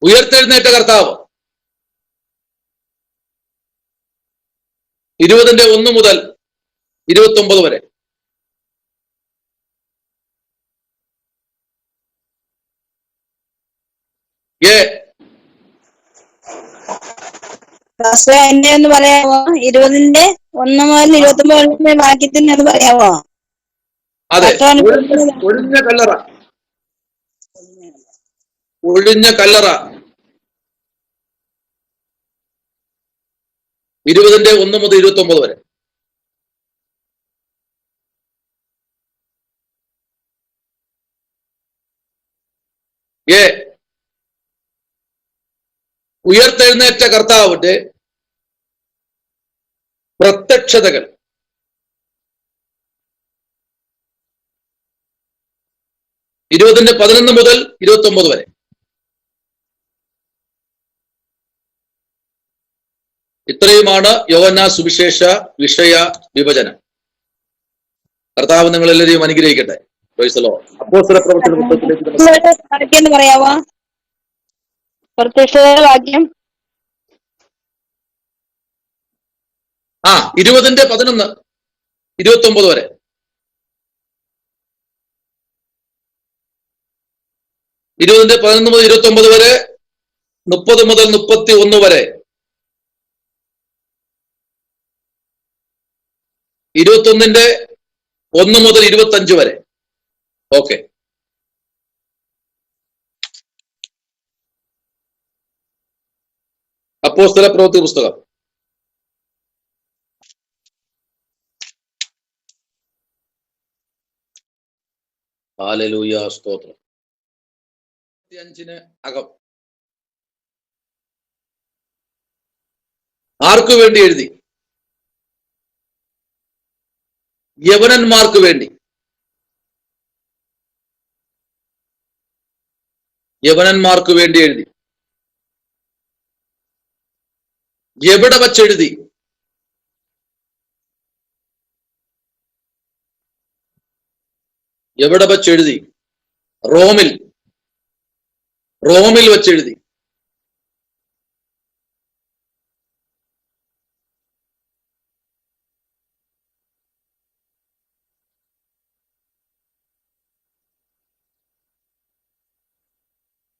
ഉയർത്തെഴുന്നേറ്റ കർത്താവ് 20-ന്റെ 1 മുതൽ 29 വരെ. എന്നെ ഒന്ന് പറയാമോ? 20-ന്റെ 1 മുതൽ 29 വാക്യത്തിന് അത് പറയാമോ? അതെ, ഒഴിഞ്ഞ കല്ലറ. ഒഴിഞ്ഞ കല്ലറ 20-ന്റെ 1 മുതൽ 29 വരെ. ഉയർത്തെഴുന്നേറ്റ കർത്താവിന്റെ പ്രത്യക്ഷതകൾ. ഇരുപതിന്റെ 11 മുതൽ 29 വരെ. ഇത്രയുമാണ് യോഹന്നാൻ സുവിശേഷ വിഷയ വിഭജനം. കർത്താവ് നിങ്ങൾ എല്ലാവരെയും അനുഗ്രഹിക്കട്ടെ. Praise the Lord. അപ്പോസ്തല പ്രവർത്തന പുസ്തകത്തിലേക്ക് പറയാമോ? വാക്യം 20-ന്റെ 11 29 വരെ. ഇരുപതിന്റെ 11 മുതൽ 29 വരെ, 30 മുതൽ 31 വരെ, 21-ന്റെ 1 മുതൽ 25 വരെ. ഓക്കെ. അപ്പോസ്തല പ്രവൃത്തി പുസ്തകം ഹല്ലേലൂയ, സ്തോത്രം. 5-ന് അകം ആർക്കു വേണ്ടി എഴുതി? യവനന്മാർക്ക് വേണ്ടി. യവനന്മാർക്ക് വേണ്ടി എഴുതി. എവിടെ വച്ചെഴുതി? എവിടെ വച്ചെഴുതി? റോമിൽ. റോമിൽ വച്ചെഴുതി.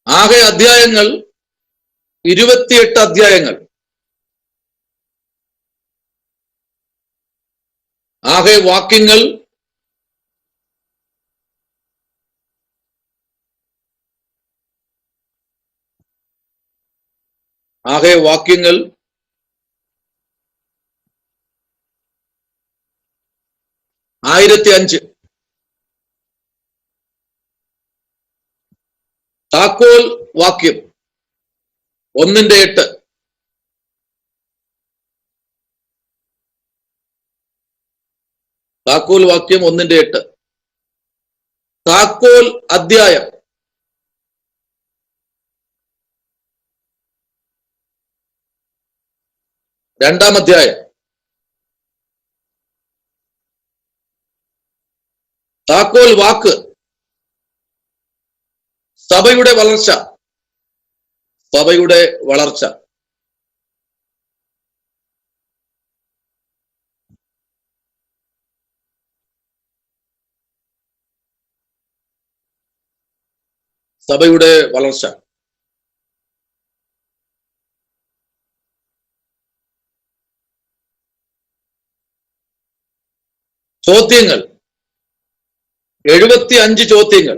ആകെ അധ്യായങ്ങൾ 28 അധ്യായങ്ങൾ. ആകെ വാക്യങ്ങൾ 1005. താക്കോൽ വാക്യം 1-8. താക്കോൽ വാക്യം 1-8. താക്കോൽ അധ്യായം രണ്ടാം അധ്യായം. താക്കോൽ വാക്ക് സഭയുടെ വളർച്ച. സഭയുടെ വളർച്ച. സഭയുടെ വളർച്ച. ചോദ്യങ്ങൾ 75 ചോദ്യങ്ങൾ.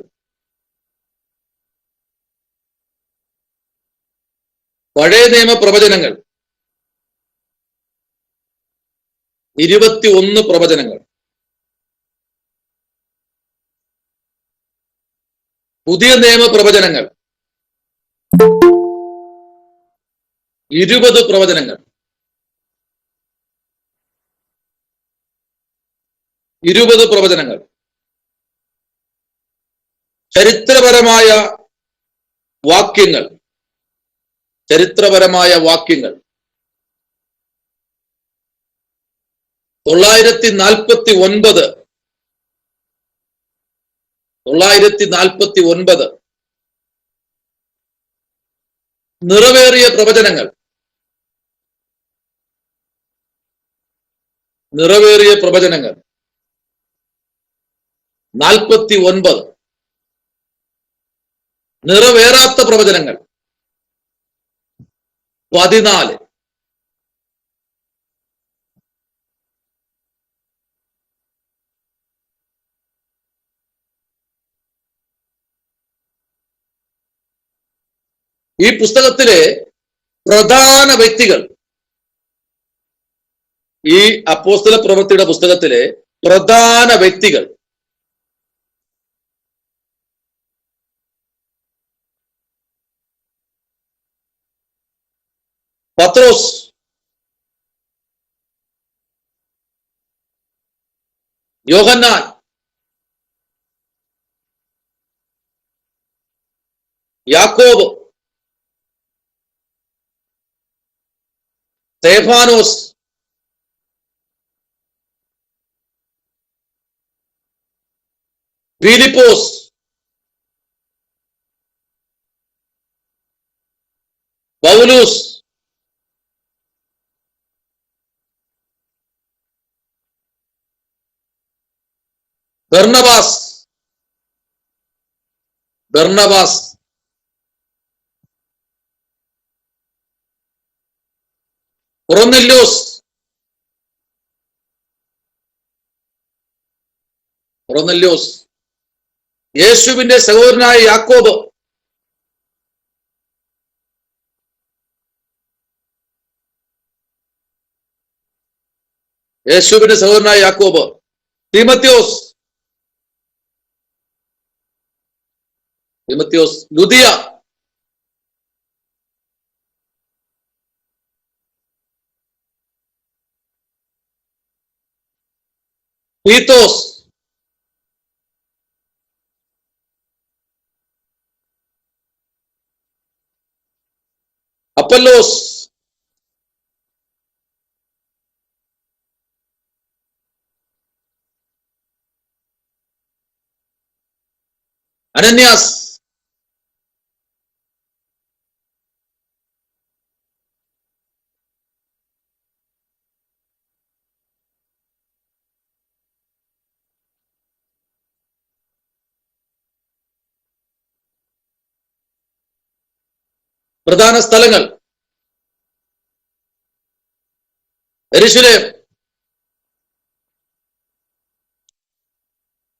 പഴയ നിയമ പ്രവചനങ്ങൾ 21 പ്രവചനങ്ങൾ. പുതിയ നിയമ പ്രവചനങ്ങൾ 20 പ്രവചനങ്ങൾ. 20 പ്രവചനങ്ങൾ. ചരിത്രപരമായ വാക്യങ്ങൾ. ചരിത്രപരമായ വാക്യങ്ങൾ 949. 949 നിറവേറിയ പ്രവചനങ്ങൾ. നിറവേറിയ പ്രവചനങ്ങൾ 49. നിറവേറാത്ത പ്രവചനങ്ങൾ 14. ഈ പുസ്തകത്തിലെ പ്രധാന വ്യക്തികൾ, ഈ അപ്പോസ്തല പ്രവൃത്തിയുടെ പുസ്തകത്തിലെ പ്രധാന വ്യക്തികൾ പത്രോസ്, യോഹന്നാൻ, യാക്കോബ്, സ്തെഫാനോസ്, ഫിലിപ്പോസ്, പൗലോസ്, ബർണബാസ്, കൊർന്നല്യോസ്, യേശുവിന്റെ സഹോദരനായ യാക്കോബ്, യേശുവിന്റെ സഹോദരനായ യാക്കോബ്, തീമത്യോസ്, ലുദിയ, തീത്തോസ്, അപ്പല്ലോസ്, അനന്യാസ്, പ്രധാന സ്ഥലങ്ങൾ യെരൂശലേം.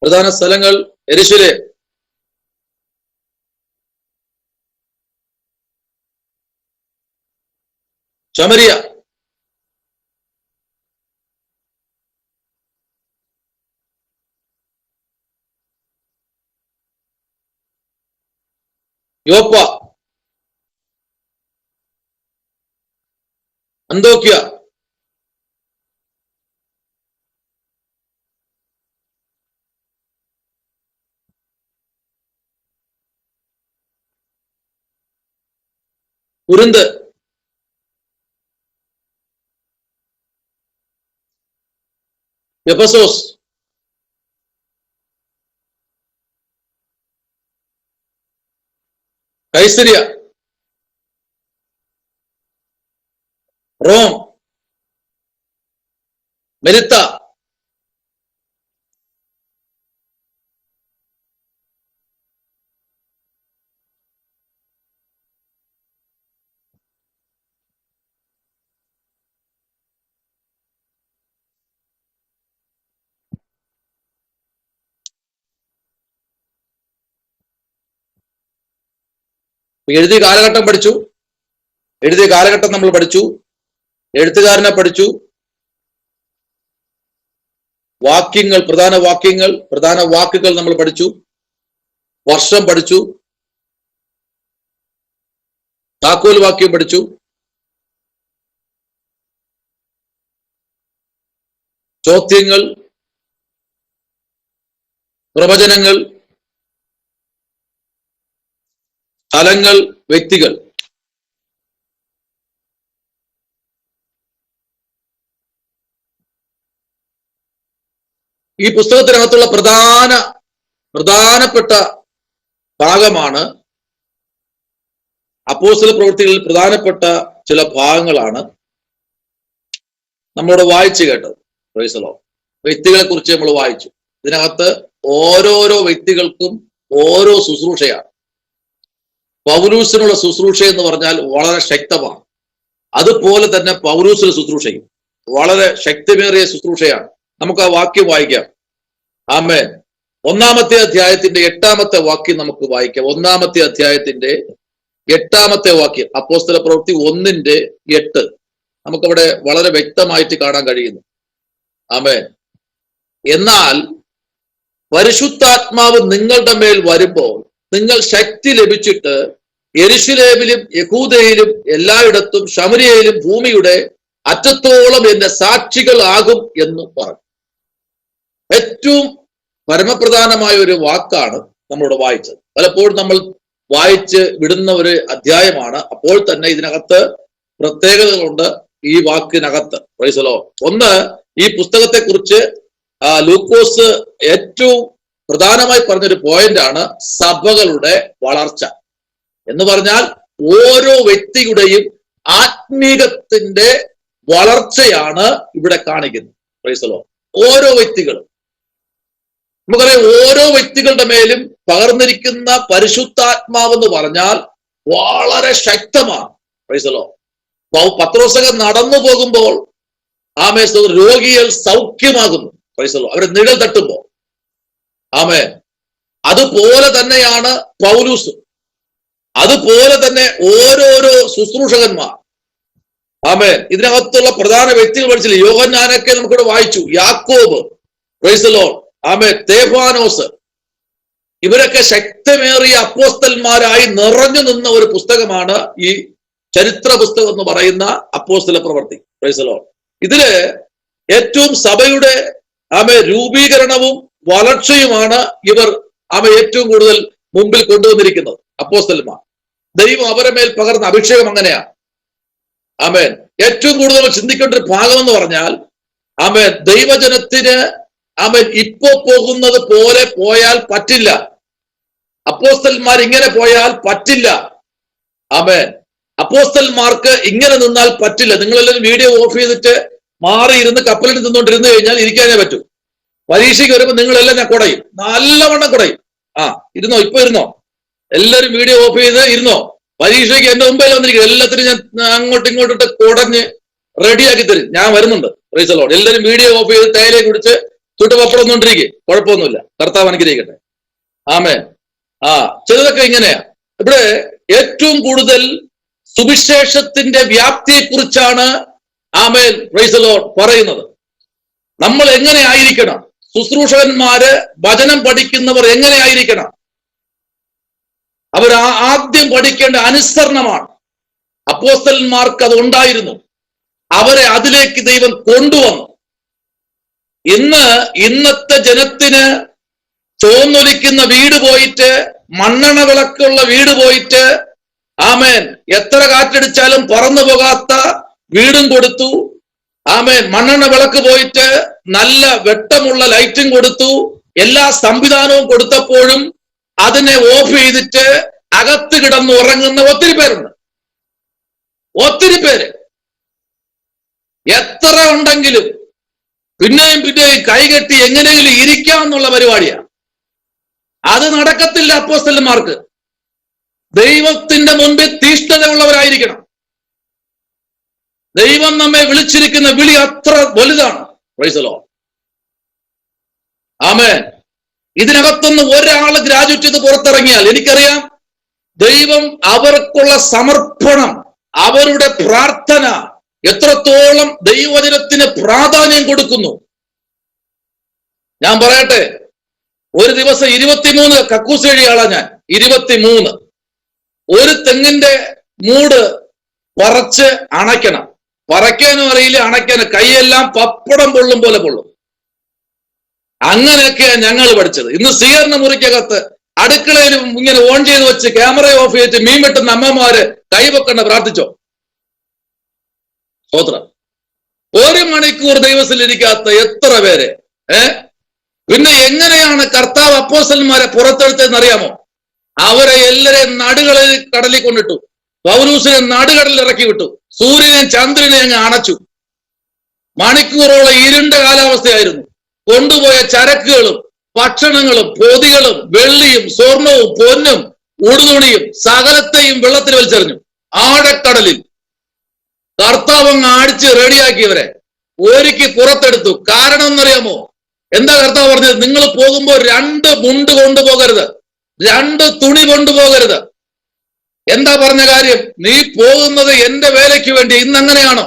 പ്രധാന സ്ഥലങ്ങൾ യെരൂശലേം, ശമരിയ, യോപ്പ, അന്തോക്യ, കുരുന്ത്, എഫെസോസ്, കൈസരിയ, റോം, മെരിത്ത, എഴുതിയ കാലഘട്ടം പഠിച്ചു, എഴുതിയ കാലഘട്ടം നമ്മൾ പഠിച്ചു, എഴുത്തുകാരനെ പഠിച്ചു, വാക്യങ്ങൾ, പ്രധാന വാക്കുകൾ നമ്മൾ പഠിച്ചു, വർഷം പഠിച്ചു, താക്കോൽ വാക്യം പഠിച്ചു, ചോദ്യങ്ങൾ, പ്രവചനങ്ങൾ, സ്ഥലങ്ങൾ, വ്യക്തികൾ. ഈ പുസ്തകത്തിനകത്തുള്ള പ്രധാനപ്പെട്ട ഭാഗമാണ് അപ്പോസ്തല പ്രവൃത്തികളിൽ പ്രധാനപ്പെട്ട ചില ഭാഗങ്ങളാണ് നമ്മളോട് വായിച്ചു കേട്ടത്. Price the Lord. വ്യക്തികളെ കുറിച്ച് നമ്മൾ വായിച്ചു. ഇതിനകത്ത് ഓരോരോ വ്യക്തികൾക്കും ഓരോ ശുശ്രൂഷയാണ്. പൗലൂസിനുള്ള ശുശ്രൂഷ എന്ന് പറഞ്ഞാൽ വളരെ ശക്തമാണ്. അതുപോലെ തന്നെ പൗലൂസിന്റെ ശുശ്രൂഷയും വളരെ ശക്തിമേറിയ ശുശ്രൂഷയാണ്. നമുക്ക് ആ വാക്യം വായിക്കാം. ആമേൻ. 1-ാമത്തെ അധ്യായത്തിന്റെ 8-ാമത്തെ വാക്യം നമുക്ക് വായിക്കാം. 1-ാമത്തെ അധ്യായത്തിന്റെ 8-ാമത്തെ വാക്യം, അപ്പോസ്തല പ്രവൃത്തി 1:8 നമുക്കവിടെ വളരെ വ്യക്തമായിട്ട് കാണാൻ കഴിയുന്നു. ആമേൻ. എന്നാൽ പരിശുദ്ധാത്മാവ് നിങ്ങളുടെ മേൽ വരുമ്പോൾ നിങ്ങൾ ശക്തി ലഭിച്ചിട്ട് യെരുശലേമിലും യഹൂദയിലും എല്ലായിടത്തും ശമരിയയിലും ഭൂമിയുടെ അറ്റത്തോളം എന്റെ സാക്ഷികളാകും എന്ന് പറഞ്ഞു. ഏറ്റവും പരമപ്രധാനമായ ഒരു വാക്കാണ് നമ്മളോട് വായിച്ചത്. പലപ്പോഴും നമ്മൾ വായിച്ച് വിടുന്ന ഒരു അധ്യായമാണ്. അപ്പോൾ തന്നെ ഇതിനകത്ത് പ്രത്യേകതകളുണ്ട് ഈ വാക്കിനകത്ത്. Price the Lord. ഒന്ന്, ഈ പുസ്തകത്തെ കുറിച്ച് ലൂക്കോസ് ഏറ്റവും പ്രധാനമായി പറഞ്ഞൊരു പോയിന്റാണ് സഭകളുടെ വളർച്ച എന്ന് പറഞ്ഞാൽ ഓരോ വ്യക്തിയുടെയും ആത്മീകത്തിന്റെ വളർച്ചയാണ് ഇവിടെ കാണിക്കുന്നത്. Price the Lord. ഓരോ വ്യക്തികളും നമുക്കറിയാം, ഓരോ വ്യക്തികളുടെ മേലും പകർന്നിരിക്കുന്ന പരിശുദ്ധാത്മാവെന്ന് പറഞ്ഞാൽ വളരെ ശക്തമാണ്. Price the Lord. പത്രോസൊക്കെ നടന്നു പോകുമ്പോൾ ആമേ രോഗികൾ സൗഖ്യമാകുന്നു. Price the Lord. അവരെ നിഴൽ തട്ടുമ്പോൾ. ആമേ. അതുപോലെ തന്നെയാണ് പൗലൂസ്. അതുപോലെ തന്നെ ഓരോരോ ശുശ്രൂഷകന്മാർ. ആമേ. ഇതിനകത്തുള്ള പ്രധാന വ്യക്തികൾ പഠിച്ചില്ല. യോഹന്നാനൊക്കെ നമുക്കിവിടെ വായിച്ചു. യാക്കോബ്, പ്രൈസ് ദി ലോർഡ്. ആമേ. സ്തെഫാനോസ്, ഇവരൊക്കെ ശക്തമേറിയ അപ്പോസ്തലന്മാരായി നിറഞ്ഞു നിന്ന ഒരു പുസ്തകമാണ് ഈ ചരിത്ര പുസ്തകം എന്ന് പറയുന്ന അപ്പോസ്തല പ്രവൃത്തി. Price the Lord. ഇതില് ഏറ്റവും സഭയുടെ രൂപീകരണവും വളർച്ചയുമാണ് ഇവർ ഏറ്റവും കൂടുതൽ മുമ്പിൽ കൊണ്ടുവന്നിരിക്കുന്നത് അപ്പോസ്തലന്മാർ. ദൈവം അവരെ മേൽ പകർന്ന അഭിഷേകം അങ്ങനെയാണ്. ആമേൻ. ഏറ്റവും കൂടുതൽ ചിന്തിക്കേണ്ട ഒരു ഭാഗം എന്ന് പറഞ്ഞാൽ ആമേൻ, ദൈവജനത്തിന് ആമേൻ ഇപ്പോ പോകുന്നത് പോലെ പോയാൽ പറ്റില്ല. അപ്പോസ്തലന്മാർ ഇങ്ങനെ പോയാൽ പറ്റില്ല. ആമേൻ. അപ്പോസ്തലന്മാർക്ക് ഇങ്ങനെ നിന്നാൽ പറ്റില്ല. നിങ്ങളെല്ലാവരും വീഡിയോ ഓഫ് ചെയ്തിട്ട് മാറി ഇരുന്ന് കപ്പലിൽ നിന്നുകൊണ്ടിരുന്നു കഴിഞ്ഞാൽ ഇരിക്കാനേ പറ്റൂ. പരീക്ഷയ്ക്ക് വരുമ്പോൾ നിങ്ങളെല്ലാം ഞാൻ കുടയും, നല്ലവണ്ണം കുടയും. ഇരുന്നോ, ഇപ്പൊ ഇരുന്നോ, എല്ലാവരും വീഡിയോ ഓഫ് ചെയ്ത് ഇരുന്നോ. പരീക്ഷയ്ക്ക് എന്റെ മുമ്പിൽ വന്നിരിക്കും. എല്ലാത്തിനും ഞാൻ അങ്ങോട്ടും ഇങ്ങോട്ടിട്ട് കുടഞ്ഞ് റെഡിയാക്കി തരും. ഞാൻ വരുന്നുണ്ട്. Price the Lord. എല്ലാവരും വീഡിയോ ഓഫ് ചെയ്ത് തേയിലയെ കുടിച്ച് ചുട്ട് പപ്പടം ഒന്നുകൊണ്ടിരിക്കും. കുഴപ്പമൊന്നുമില്ല. കർത്താവ് അനുഗ്രഹിക്കട്ടെ. ആമേൻ. ചിലതൊക്കെ ഇങ്ങനെയാ. ഇവിടെ ഏറ്റവും കൂടുതൽ സുവിശേഷത്തിന്റെ വ്യാപ്തിയെ കുറിച്ചാണ് ആമേൻ, പ്രൈസ് ദി ലോർഡ്, പറയുന്നത്. നമ്മൾ എങ്ങനെ ആയിരിക്കണം? ശുശ്രൂഷകന്മാര്, വചനം പഠിക്കുന്നവർ എങ്ങനെ ആയിരിക്കണം? അവർ ആദ്യം പഠിക്കേണ്ട അനുസരണമാണ്. അപ്പോസ്തലന്മാർക്ക് അത് ഉണ്ടായിരുന്നു. അവരെ അതിലേക്ക് ദൈവം കൊണ്ടുവന്നു. ഇന്നത്തെ ജനത്തിന് ചോന്നൊലിക്കുന്ന വീട് പോയിട്ട്, മണ്ണെണ്ണ വിളക്കുള്ള വീട് പോയിട്ട്, ആമേൻ, എത്ര കാറ്റടിച്ചാലും പറന്നു പോകാത്ത വീടും കൊടുത്തു. ആമേൻ. മണ്ണെണ്ണ വിളക്ക് പോയിട്ട് നല്ല വെട്ടമുള്ള ലൈറ്റും കൊടുത്തു. എല്ലാ സംവിധാനവും കൊടുത്തപ്പോഴും അതിനെ ഓഫ് ചെയ്തിട്ട് അകത്ത് കിടന്ന് ഉറങ്ങുന്ന ഒത്തിരി പേരുണ്ട്. ഒത്തിരി പേര്. എത്ര ഉണ്ടെങ്കിലും പിന്നെയും കൈകെട്ടി എങ്ങനെയെങ്കിലും ഇരിക്കാമെന്നുള്ള പരിപാടിയാണ്. അത് നടക്കത്തില്ല. അപ്പോസ്തലന്മാർക്ക് ദൈവത്തിന്റെ മുൻപിൽ തീഷ്ണതയുള്ളവരായിരിക്കണം. ദൈവം നമ്മെ വിളിച്ചിരിക്കുന്ന വിളി അത്ര വലുതാണ്. Praise the Lord. ആമേൻ. ഇതിനകത്തുനിന്ന് ഒരാൾ ഗ്രാജുവേറ്റ് ചെയ്ത് പുറത്തിറങ്ങിയാൽ എനിക്കറിയാം ദൈവം അവർക്കുള്ള സമർപ്പണം, അവരുടെ പ്രാർത്ഥന എത്രത്തോളം ദൈവവചനത്തിന് പ്രാധാന്യം കൊടുക്കുന്നു. ഞാൻ പറയട്ടെ, ഒരു ദിവസം 23 കക്കൂസ് കഴിയാളാ ഞാൻ. 23 ഒരു തെങ്ങിന്റെ മൂട് പറച്ച് അണയ്ക്കണം. പറയ്ക്കാനും അറിയില്ല, അണയ്ക്കാനും. കൈയെല്ലാം പപ്പടം പൊള്ളും പോലെ പൊള്ളും. അങ്ങനെയൊക്കെയാണ് ഞങ്ങൾ പഠിച്ചത്. ഇന്ന് സ്വീകരണ മുറിക്കകത്ത് അടുക്കളയിലും ഇങ്ങനെ ഓൺ ചെയ്ത് വെച്ച് ക്യാമറ ഓഫ് ചെയ്തിട്ട് മീൻ വെട്ടുന്ന അമ്മമാര് കൈവെക്കണ്ട പ്രാർത്ഥിച്ചോ. സ്തോത്രം. 1 മണിക്കൂർ ദൈവത്തിലിരിക്കാത്ത എത്ര പേര്. പിന്നെ എങ്ങനെയാണ് കർത്താവ് അപ്പോസ്തലന്മാരെ പുറത്തെടുത്തതെന്ന് അറിയാമോ? അവരെ എല്ലാരെയും കടലിൽ കൊണ്ടിട്ടു. പൗലൂസിനെ നടുകടലിൽ ഇറക്കി വിട്ടു. സൂര്യനെയും ചന്ദ്രനെയും അങ്ങ് അണച്ചു. മണിക്കൂറോളം ഇരുണ്ട കാലാവസ്ഥയായിരുന്നു. കൊണ്ടുപോയ ചരക്കുകളും ഭക്ഷണങ്ങളും പൊതികളും വെള്ളിയും സ്വർണവും പൊന്നും ഉടുതുണിയും സകലത്തെയും വെള്ളത്തിൽ വലിച്ചെറിഞ്ഞു. ആഴക്കടലിൽ കർത്താവ് അങ്ങ് അടിച്ച് റെഡിയാക്കിയവരെ ഒരുക്കി പുറത്തെടുത്തു. കാരണം എന്നറിയാമോ? എന്താ കർത്താവ് പറഞ്ഞത്? നിങ്ങൾ പോകുമ്പോൾ 2 മുണ്ട് കൊണ്ടുപോകരുത്, 2 തുണി കൊണ്ടുപോകരുത്. എന്താ പറഞ്ഞ കാര്യം? നീ പോകുന്നത് എന്റെ വേലയ്ക്ക് വേണ്ടി. ഇന്ന് അങ്ങനെയാണോ?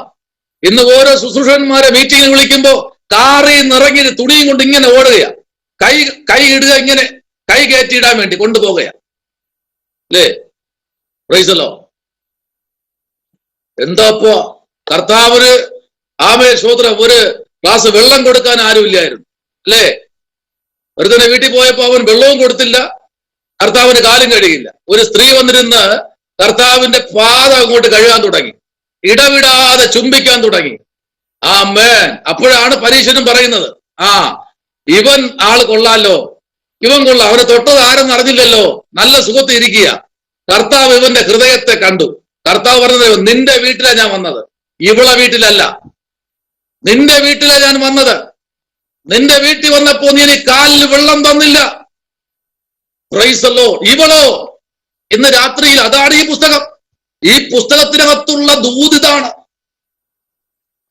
ഇന്ന് ഓരോ ശുശ്രൂഷന്മാരെ മീറ്റിംഗിൽ വിളിക്കുമ്പോ കാറിൽ നിറങ്ങി തുണിയും കൊണ്ട് ഇങ്ങനെ ഓടുകയാ. കൈ ഇടുക, ഇങ്ങനെ കൈ കയറ്റിയിടാൻ വേണ്ടി കൊണ്ടുപോകുകയാ. അല്ലേ? പ്രൈസല്ലോ. എന്താപ്പോ കർത്താവിന് ആമേ സ്തോത്രം, ഒരു ഗ്ലാസ് വെള്ളം കൊടുക്കാൻ ആരുമില്ലായിരുന്നു. അല്ലേ? ഒരുത്തനെ വീട്ടിൽ പോയപ്പോ അവൻ വെള്ളവും കൊടുത്തില്ല, കർത്താവിന് കാലും കഴുകില്ല. ഒരു സ്ത്രീ വന്നിരുന്ന് കർത്താവിന്റെ പാദം അങ്ങോട്ട് കഴുകാൻ തുടങ്ങി, ഇടവിടാതെ ചുംബിക്കാൻ തുടങ്ങി. ആമേൻ. അപ്പോഴാണ് പരീശനും പറയുന്നത്, ഇവൻ ആള് കൊള്ളാലോ, ഇവൻ കൊള്ളാം, അവനെ തൊട്ടത് ആരെന്ന് അറിഞ്ഞില്ലല്ലോ, നല്ല സുഖത്തിൽ ഇരിക്കുക. കർത്താവ് ഇവന്റെ ഹൃദയത്തെ കണ്ടു. കർത്താവ് പറഞ്ഞത്, നിന്റെ വീട്ടിലാണ് ഞാൻ വന്നത്, ഇവളെ വീട്ടിലല്ല. നിന്റെ വീട്ടിലാണ് ഞാൻ വന്നത്. നിന്റെ വീട്ടിൽ വന്നപ്പോ നീ എനിക്ക് കാലിൽ വെള്ളം തന്നില്ല. Price the Lord. ഇവളോ ഇന്ന് രാത്രിയിൽ, അതാണ് ഈ പുസ്തകം. ഈ പുസ്തകത്തിനകത്തുള്ള ദൂതിതാണ്.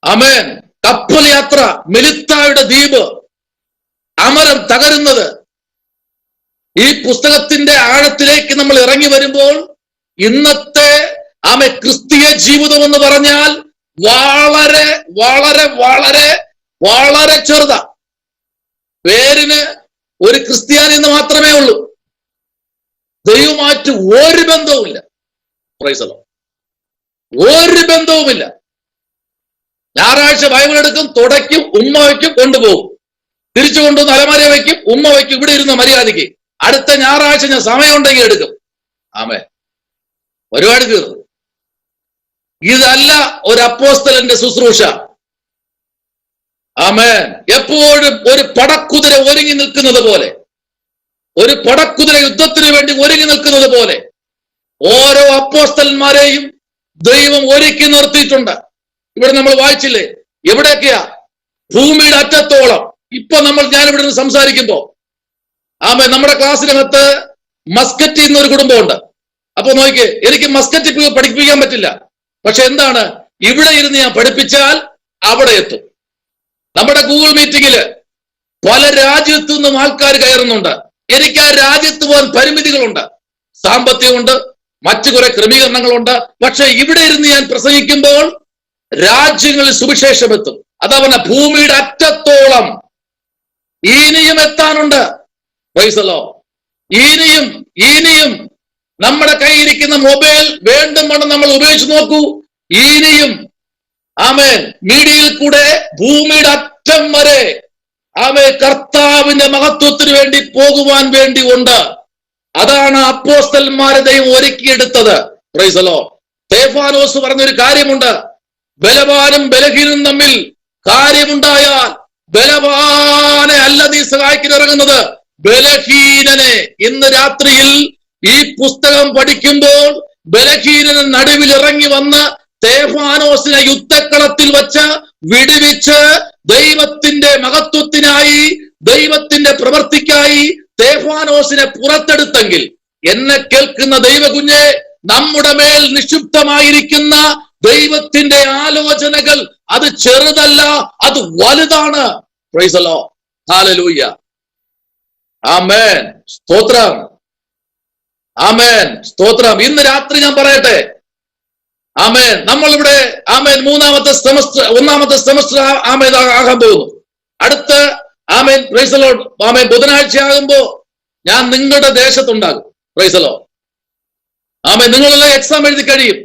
ആമേൻ. കപ്പൽ യാത്ര, മെലിത്തായുടെ ദ്വീപ്, അമരം തകരുന്നത്. ഈ പുസ്തകത്തിന്റെ ആഴത്തിലേക്ക് നമ്മൾ ഇറങ്ങി വരുമ്പോൾ ഇന്നത്തെ ക്രിസ്തീയ ജീവിതം എന്ന് പറഞ്ഞാൽ വളരെ വളരെ വളരെ വളരെ ചെറുതാ. പേരിന് ഒരു ക്രിസ്ത്യാനി എന്ന് മാത്രമേ ഉള്ളൂ. ദൈവമായിട്ട് ഒരു ബന്ധവുമില്ല. Price the Lord. ഒരു ബന്ധവുമില്ല. ഞായറാഴ്ച ബൈബിൾ എടുക്കും, തുടയ്ക്കും, ഉമ്മ വയ്ക്കും, കൊണ്ടുപോകും. തിരിച്ചു കൊണ്ടുവന്ന് അലമാര വയ്ക്കും, ഉമ്മ വയ്ക്കും. ഇവിടെ ഇരുന്ന മര്യാദയ്ക്ക് അടുത്ത ഞായറാഴ്ച ഞാൻ സമയം ഉണ്ടെങ്കിൽ എടുക്കും. ആമേൻ. ഒരുപാട് തീർന്നു. ഇതല്ല ഒരു അപ്പോസ്തലന്റെ ശുശ്രൂഷ. ആമേൻ. എപ്പോഴും ഒരു പടക്കുതിര ഒരുങ്ങി നിൽക്കുന്നത് പോലെ, ഒരു പടക്കുതിര യുദ്ധത്തിന് വേണ്ടി ഒരുങ്ങി നിൽക്കുന്നത് പോലെ ഓരോ അപ്പോസ്തലന്മാരെയും ദൈവം ഒരുക്കി നിർത്തിയിട്ടുണ്ട്. ഇവിടെ നമ്മൾ വായിച്ചില്ലേ? എവിടെയൊക്കെയാ? ഭൂമിയുടെ അറ്റത്തോളം. ഇപ്പൊ ഞാനിവിടെ നിന്ന് സംസാരിക്കുമ്പോ നമ്മുടെ ക്ലാസ്സിനകത്ത് മസ്കറ്റിൽ നിന്നൊരു കുടുംബമുണ്ട്. അപ്പൊ നോക്കിയേ, എനിക്ക് മസ്കറ്റിൽ പഠിപ്പിക്കാൻ പറ്റില്ല. പക്ഷെ എന്താണ്, ഇവിടെ ഇരുന്ന് ഞാൻ പഠിപ്പിച്ചാൽ അവിടെ എത്തും. നമ്മുടെ ഗൂഗിൾ മീറ്റിങ്ങില് പല രാജ്യത്തു നിന്നും ആൾക്കാർ കയറുന്നുണ്ട്. എനിക്ക് ആ രാജ്യത്ത് പോകാൻ പരിമിതികളുണ്ട്, സാമ്പത്തികമുണ്ട്, മറ്റു കുറെ ക്രമീകരണങ്ങളുണ്ട്. പക്ഷെ ഇവിടെ ഇരുന്ന് ഞാൻ പ്രസംഗിക്കുമ്പോൾ രാജ്യങ്ങളിൽ സുവിശേഷം എത്തും. അതവന ഭൂമിയുടെ അറ്റത്തോളം ഇനിയും എത്താനുണ്ട്. Price the Lord. ഇനിയും നമ്മുടെ കയ്യിരിക്കുന്ന മൊബൈൽ വേണ്ടും വണ്ണം നമ്മൾ ഉപയോഗിച്ച് നോക്കൂ. ഇനിയും ആമേൻ മീഡിയയിൽ കൂടെ ഭൂമിയുടെ അറ്റം വരെ കർത്താവിന്റെ മഹത്വത്തിന് വേണ്ടി പോകുവാൻ വേണ്ടി ഉണ്ട്. അതാണ് അപ്പോസ്തലന്മാരെ ദൈവം ഒരുക്കിയെടുത്തത്. Praise the Lord. സ്തെഫാനോസ് പറഞ്ഞൊരു കാര്യമുണ്ട്, ബലവാനും ബലഹീനും തമ്മിൽ കാര്യമുണ്ടായാൽ ബലവാനെ അല്ല നീ സഹായിക്കാൻ ഇറങ്ങുന്നത്, ബലഹീനനെ. ഇന്ന് രാത്രിയിൽ ഈ പുസ്തകം പഠിക്കുമ്പോൾ ബലഹീനന് നടുവിൽ ഇറങ്ങി വന്ന് സ്തെഫാനോസിനെ യുദ്ധക്കളത്തിൽ വെച്ച് വിടുവിച്ച് ദൈവത്തിന്റെ മഹത്വത്തിനായി, ദൈവത്തിന്റെ പ്രവൃത്തിക്കായി സ്തെഫാനോസിനെ പുറത്തെടുത്തെങ്കിൽ, എന്നെ കേൾക്കുന്ന ദൈവകുഞ്ഞെ, നമ്മുടെ മേൽ നിക്ഷിപ്തമായിരിക്കുന്ന ദൈവത്തിന്റെ ആലോചനകൾ അത് ചെറുതല്ല, അത് വലുതാണ്. Praise the Lord. ഹല്ലേലൂയ. ആമേൻ. സ്തോത്രം. ആമേൻ. സ്തോത്രം. ഇന്ന് രാത്രി ഞാൻ പറയട്ടെ, ആമേൻ, നമ്മളിവിടെ ആമേൻ ഒന്നാമത്തെ സെമസ്റ്റർ ആമേൻ ആകാൻ പോകുന്നു. അടുത്ത ആമേൻ പ്രൈസ് ദി ലോർഡ് ആമേൻ ബുധനാഴ്ച ആകുമ്പോ ഞാൻ നിങ്ങളുടെ ദേശത്തുണ്ടാകും. Praise the Lord. ആമേൻ. നിങ്ങളെല്ലാം എക്സാം എഴുതി കഴിയും.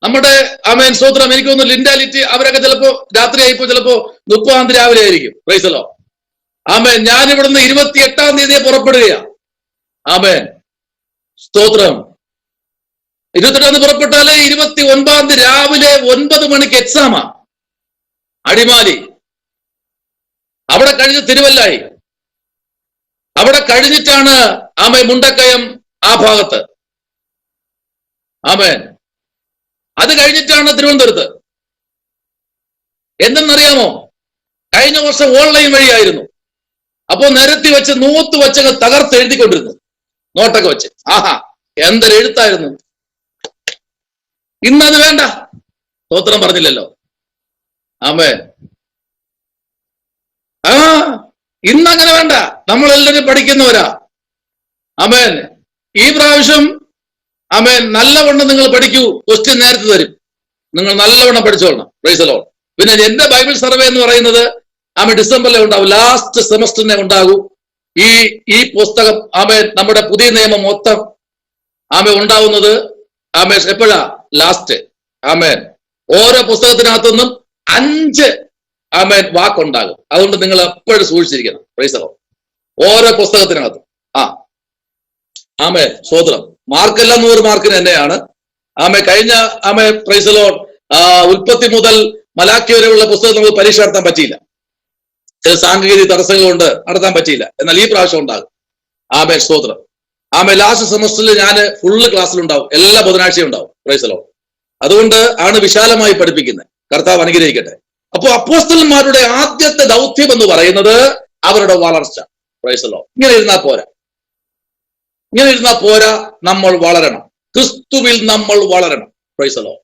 നമ്മുടെ ആമേൻ സ്തോത്രം. എനിക്ക് തോന്നുന്നു ലിൻഡാലിറ്റി അവരൊക്കെ ചിലപ്പോ രാത്രി ആയിപ്പോ, ചിലപ്പോ 30-ാം തീയതി രാവിലെ ആയിരിക്കും. Praise the Lord. ആമേൻ. ഞാൻ ഇവിടുന്ന് 28-ാം തീയതിയെ പുറപ്പെടുകയാണ്. ആമേൻ. സ്തോത്രം. 28-ാം തീയതി പുറപ്പെട്ടാല് 29-ാം തീയതി രാവിലെ 9 മണിക്ക് എക്സാമാ. അടിമാലി. അവിടെ കഴിഞ്ഞ് തിരുവല്ലായി. അവിടെ കഴിഞ്ഞിട്ടാണ് ആമേൻ മുണ്ടക്കയം ആ ഭാഗത്ത്. ആമേൻ. അത് കഴിഞ്ഞിട്ടാണ് തിരുവനന്തപുരത്ത്. എന്തെന്നറിയാമോ? കഴിഞ്ഞ വർഷം ഓൺലൈൻ വഴിയായിരുന്നു. അപ്പോ നിരത്തി വെച്ച് നൂത്ത് വെച്ചങ്ങ് തകർത്ത് എഴുതിക്കൊണ്ടിരുന്നു, നോട്ടൊക്കെ വെച്ച്. ആഹാ, എന്തൊരു എഴുത്തായിരുന്നു. ഇന്നത് വേണ്ട. സ്തോത്രം പറഞ്ഞില്ലല്ലോ. ആമേൻ. ഇന്നങ്ങനെ വേണ്ട. നമ്മളെല്ലാവരും പഠിക്കുന്നവരാ. ആമേൻ. ഈ പ്രാവശ്യം ആമേൻ നല്ലവണ്ണം നിങ്ങൾ പഠിക്കൂ. ക്വസ്റ്റ്യൻ നേരത്തെ തരും. നിങ്ങൾ നല്ലവണ്ണം പഠിച്ചോളണം. Price the Lord. പിന്നെ എന്റെ ബൈബിൾ സർവേ എന്ന് പറയുന്നത് ആമേൻ ഡിസംബറിലെ ഉണ്ടാവും. ലാസ്റ്റ് സെമസ്റ്ററിനെ ഉണ്ടാകൂ. ഈ പുസ്തകം ആമേൻ നമ്മുടെ പുതിയ നിയമം മൊത്തം ആമേൻ ഉണ്ടാവുന്നത് ആമേൻ എപ്പോഴാ? ലാസ്റ്റ്. ആമേൻ. ഓരോ പുസ്തകത്തിനകത്തുനിന്നും 5 ആമേൻ വാക്കുണ്ടാകും. അതുകൊണ്ട് നിങ്ങൾ എപ്പോഴും സൂക്ഷിച്ചിരിക്കണം. Price the Lord. ഓരോ പുസ്തകത്തിനകത്തും. ആമേൻ. സ്തോത്രം. മാർക്കെല്ലാം 100 മാർക്കിന് തന്നെയാണ്. ആമേൻ. കഴിഞ്ഞ ആമേൻ പ്രൈസ് ദി ലോർഡ് ഉൽപ്പത്തി മുതൽ മലാക്കി വരെയുള്ള പുസ്തകം നമുക്ക് പരീക്ഷ നടത്താൻ പറ്റിയില്ല. ചില സാങ്കേതിക തടസ്സങ്ങൾ കൊണ്ട് നടത്താൻ പറ്റിയില്ല. എന്നാൽ ഈ പ്രാവശ്യം ഉണ്ടാകും. ആമേൻ. സ്തോത്രം. ആമേൻ. ലാസ്റ്റ് സെമസ്റ്ററിൽ ഞാൻ ഫുള്ള് ക്ലാസ്സിലുണ്ടാവും. എല്ലാ ബുധനാഴ്ചയും ഉണ്ടാവും. Price the Lord. അതുകൊണ്ട് ആണ് വിശാലമായി പഠിപ്പിക്കുന്നത്. കർത്താവ് അനുഗ്രഹിക്കട്ടെ. അപ്പോ അപ്പോസ്തലന്മാരുടെ ആദ്യത്തെ ദൗത്യം എന്ന് പറയുന്നത് അവരുടെ വളർച്ച. Price the Lord. ഇങ്ങനെ ഇരുന്നാ പോരാ. നമ്മൾ വളരണം. ക്രിസ്തുവിൽ നമ്മൾ വളരണം. Praise the Lord.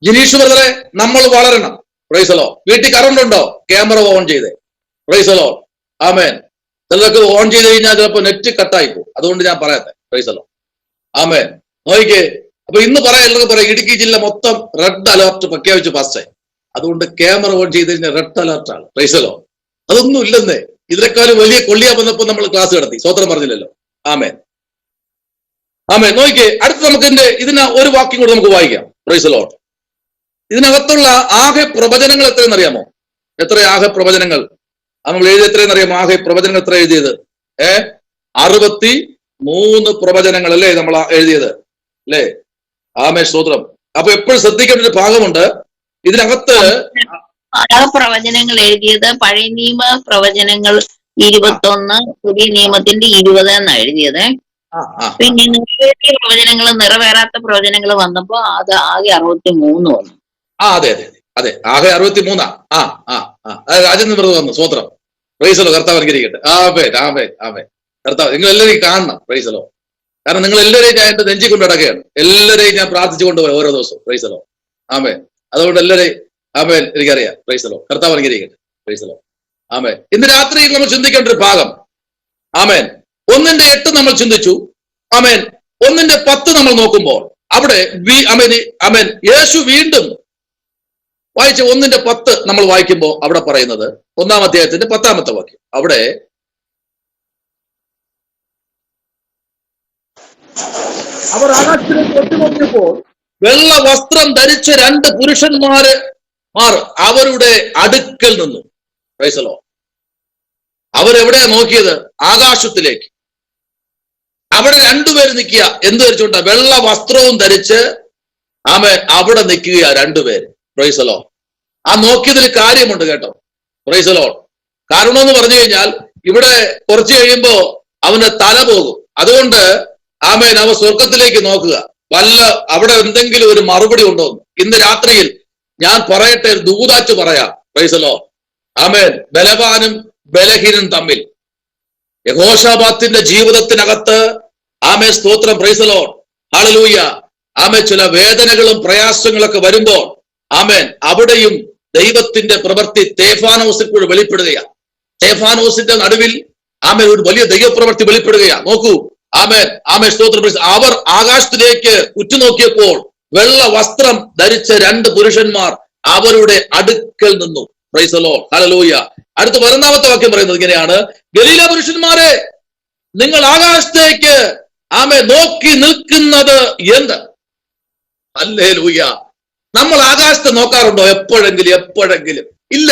ജിനീഷ് ബ്രദറെ, നമ്മൾ വളരണം. Praise the Lord. വീട്ടിൽ കറണ്ട് ഉണ്ടോ? ക്യാമറ ഓൺ ചെയ്തേ. Praise the Lord. ആമേൻ. ചിലർക്ക് ഓൺ ചെയ്ത് കഴിഞ്ഞാൽ ചിലപ്പോൾ നെറ്റ് കട്ടായി പോകും. അതുകൊണ്ട് ഞാൻ പറയട്ടെ. Praise the Lord. ആമേൻ. നോക്കിക്കേ. അപ്പൊ ഇന്ന് എല്ലാവർക്കും പറയാം, ഇടുക്കി ജില്ല മൊത്തം റെഡ് അലർട്ട് പ്രഖ്യാപിച്ചു പാസ്റ്റേ. അതുകൊണ്ട് ക്യാമറ ഓൺ ചെയ്ത് കഴിഞ്ഞാൽ റെഡ് അലർട്ടാണ്. Praise the Lord. അതൊന്നും ഇല്ലെന്നേ. ഇതിനേക്കാളും വലിയ കൊള്ളിയാ വന്നപ്പോൾ നമ്മൾ ക്ലാസ് നടത്തി. സ്വതന്ത്രം പറഞ്ഞില്ലല്ലോ. ആമേൻ. ആമേൻ. നോക്കിക്കേ. അടുത്ത് നമുക്ക് ഇതിന് ഒരു വാക്യം കൂടെ നമുക്ക് വായിക്കാം. Price the Lord. ഇതിനകത്തുള്ള ആകെ പ്രവചനങ്ങൾ എത്രയെന്ന് അറിയാമോ? എത്ര ആകെ പ്രവചനങ്ങൾ നമ്മൾ എഴുതി? എത്രയെന്ന് അറിയാമോ? ആകെ പ്രവചനങ്ങൾ എത്ര എഴുതിയത്? 63 പ്രവചനങ്ങൾ അല്ലേ നമ്മൾ എഴുതിയത് അല്ലേ? ആമേൻ. സ്തോത്രം. അപ്പൊ എപ്പോഴും ശ്രദ്ധിക്കേണ്ട ഒരു ഭാഗമുണ്ട് ഇതിനകത്ത്. പ്രവചനങ്ങൾ എഴുതിയത് പഴയ നിയമ പ്രവചനങ്ങൾ 21, പുതിയ നിയമത്തിന്റെ 20 എന്നാണ് എഴുതിയത്. പിന്നെ നിറവേറിയ പ്രവചനങ്ങൾ, നിറവേറാത്ത പ്രവചനങ്ങൾ വന്നപ്പോ അത് ആകെ 63 വന്നു. അതെ അതെ അതെ, ആകെ 63. രാജേന്ദ്ര ബ്രദർ വന്നു. സ്വോത്രം. Price the Lord. കർത്താവ് അനുഗ്രഹിക്കട്ടെ. ആമേൻ. കർത്താവ് നിങ്ങൾ എല്ലാവരെയും കാണണം. Price the Lord. കാരണം നിങ്ങൾ എല്ലാവരെയും ഞാൻ എന്റെ നെഞ്ചി കൊണ്ട് നടക്കുകയാണ്. എല്ലാവരെയും ഞാൻ പ്രാർത്ഥിച്ചു കൊണ്ടുപോയി ഓരോ ദിവസവും. Praise the Lord. ആമേൻ. അതുകൊണ്ട് എല്ലാവരെയും ആമേൻ എനിക്കറിയാം. Praise the Lord. കർത്താവ് അനുഗ്രഹിക്കട്ടെ. Praise the Lord. ആമേൻ. ഇന്ന് രാത്രിയിൽ നമ്മൾ ചിന്തിക്കേണ്ട ഒരു ഭാഗം. ആമേൻ. 1:8 നമ്മൾ ചിന്തിച്ചു. ആമേൻ. 1:10 നമ്മൾ നോക്കുമ്പോൾ അവിടെ ആമേൻ യേശു വീണ്ടും വായിച്ച 1:10 നമ്മൾ വായിക്കുമ്പോൾ അവിടെ പറയുന്നത് 1-ാം അധ്യായത്തിന്റെ 10-ാമത്തെ വാക്യം. അവിടെ അവർ ആകാശത്തിലേക്ക് എത്തിനോക്കിയപ്പോൾ വെള്ള വസ്ത്രം ധരിച്ച 2 പുരുഷന്മാർ അവരുടെ അടുക്കൽ നിന്നു. Price the Lord. അവരെവിടെയാ നോക്കിയത്? ആകാശത്തിലേക്ക്. അവിടെ 2 പേര് നിൽക്കുക. എന്ത് ധരിച്ചുകൊണ്ടാ? വെള്ള വസ്ത്രവും ധരിച്ച് ആമേൻ അവിടെ നിൽക്കുക 2 പേര്. Price the Lord. ആ നോക്കിയതിൽ കാര്യമുണ്ട് കേട്ടോ. Price the Lord. കാരണം എന്ന് പറഞ്ഞു കഴിഞ്ഞാൽ ഇവിടെ കുറച്ച് കഴിയുമ്പോ അവന്റെ തല പോകും. അതുകൊണ്ട് ആമേൻ അവ സ്വർഗത്തിലേക്ക് നോക്കുക. അവിടെ എന്തെങ്കിലും ഒരു മറുപടി ഉണ്ടോ? ഇന്ന് രാത്രിയിൽ ഞാൻ പറയട്ടെ, ദൂതാച്ച് പറയാം. Praise the Lord. ആമേൻ. ബലവാനും ബലഹീനും തമ്മിൽ യഹോശാഫാത്തിന്റെ ജീവിതത്തിനകത്ത് ആമേൻ സ്തോത്രം. Praise the Lord. ഹല്ലേലൂയ. ആമേൻ. ചില വേദനകളും പ്രയാസങ്ങളൊക്കെ വരുമ്പോൾ ആമേൻ അവിടെയും ദൈവത്തിന്റെ പ്രവൃത്തി സ്തെഫാനോസിൽ കൂടെ വെളിപ്പെടുകയാണ്. സ്തെഫാനോസിന്റെ നടുവിൽ ആമേൻ ഒരു വലിയ ദൈവപ്രവൃത്തി വെളിപ്പെടുകയാണ്. നോക്കൂ. ആമേൻ. ആമേൻ സ്തോത്രം. അവർ ആകാശത്തിലേക്ക് ഉറ്റുനോക്കിയപ്പോൾ വെള്ള വസ്ത്രം ധരിച്ച 2 പുരുഷന്മാർ അവരുടെ അടുക്കൽ നിന്നു. Price the Lord. ഹല്ലേലൂയ. അടുത്ത 11ാമത്തെ വാക്യം പറയുന്നത് ഇങ്ങനെയാണ്: ഗലീല പുരുഷന്മാരെ, നിങ്ങൾ ആകാശത്തേക്ക് ആമേൻ നോക്കി നിൽക്കുന്നത് എന്ത്? ഹല്ലേലൂയ. നമ്മൾ ആകാശത്തെ നോക്കാറുണ്ടോ എപ്പോഴെങ്കിലും? ഇല്ല.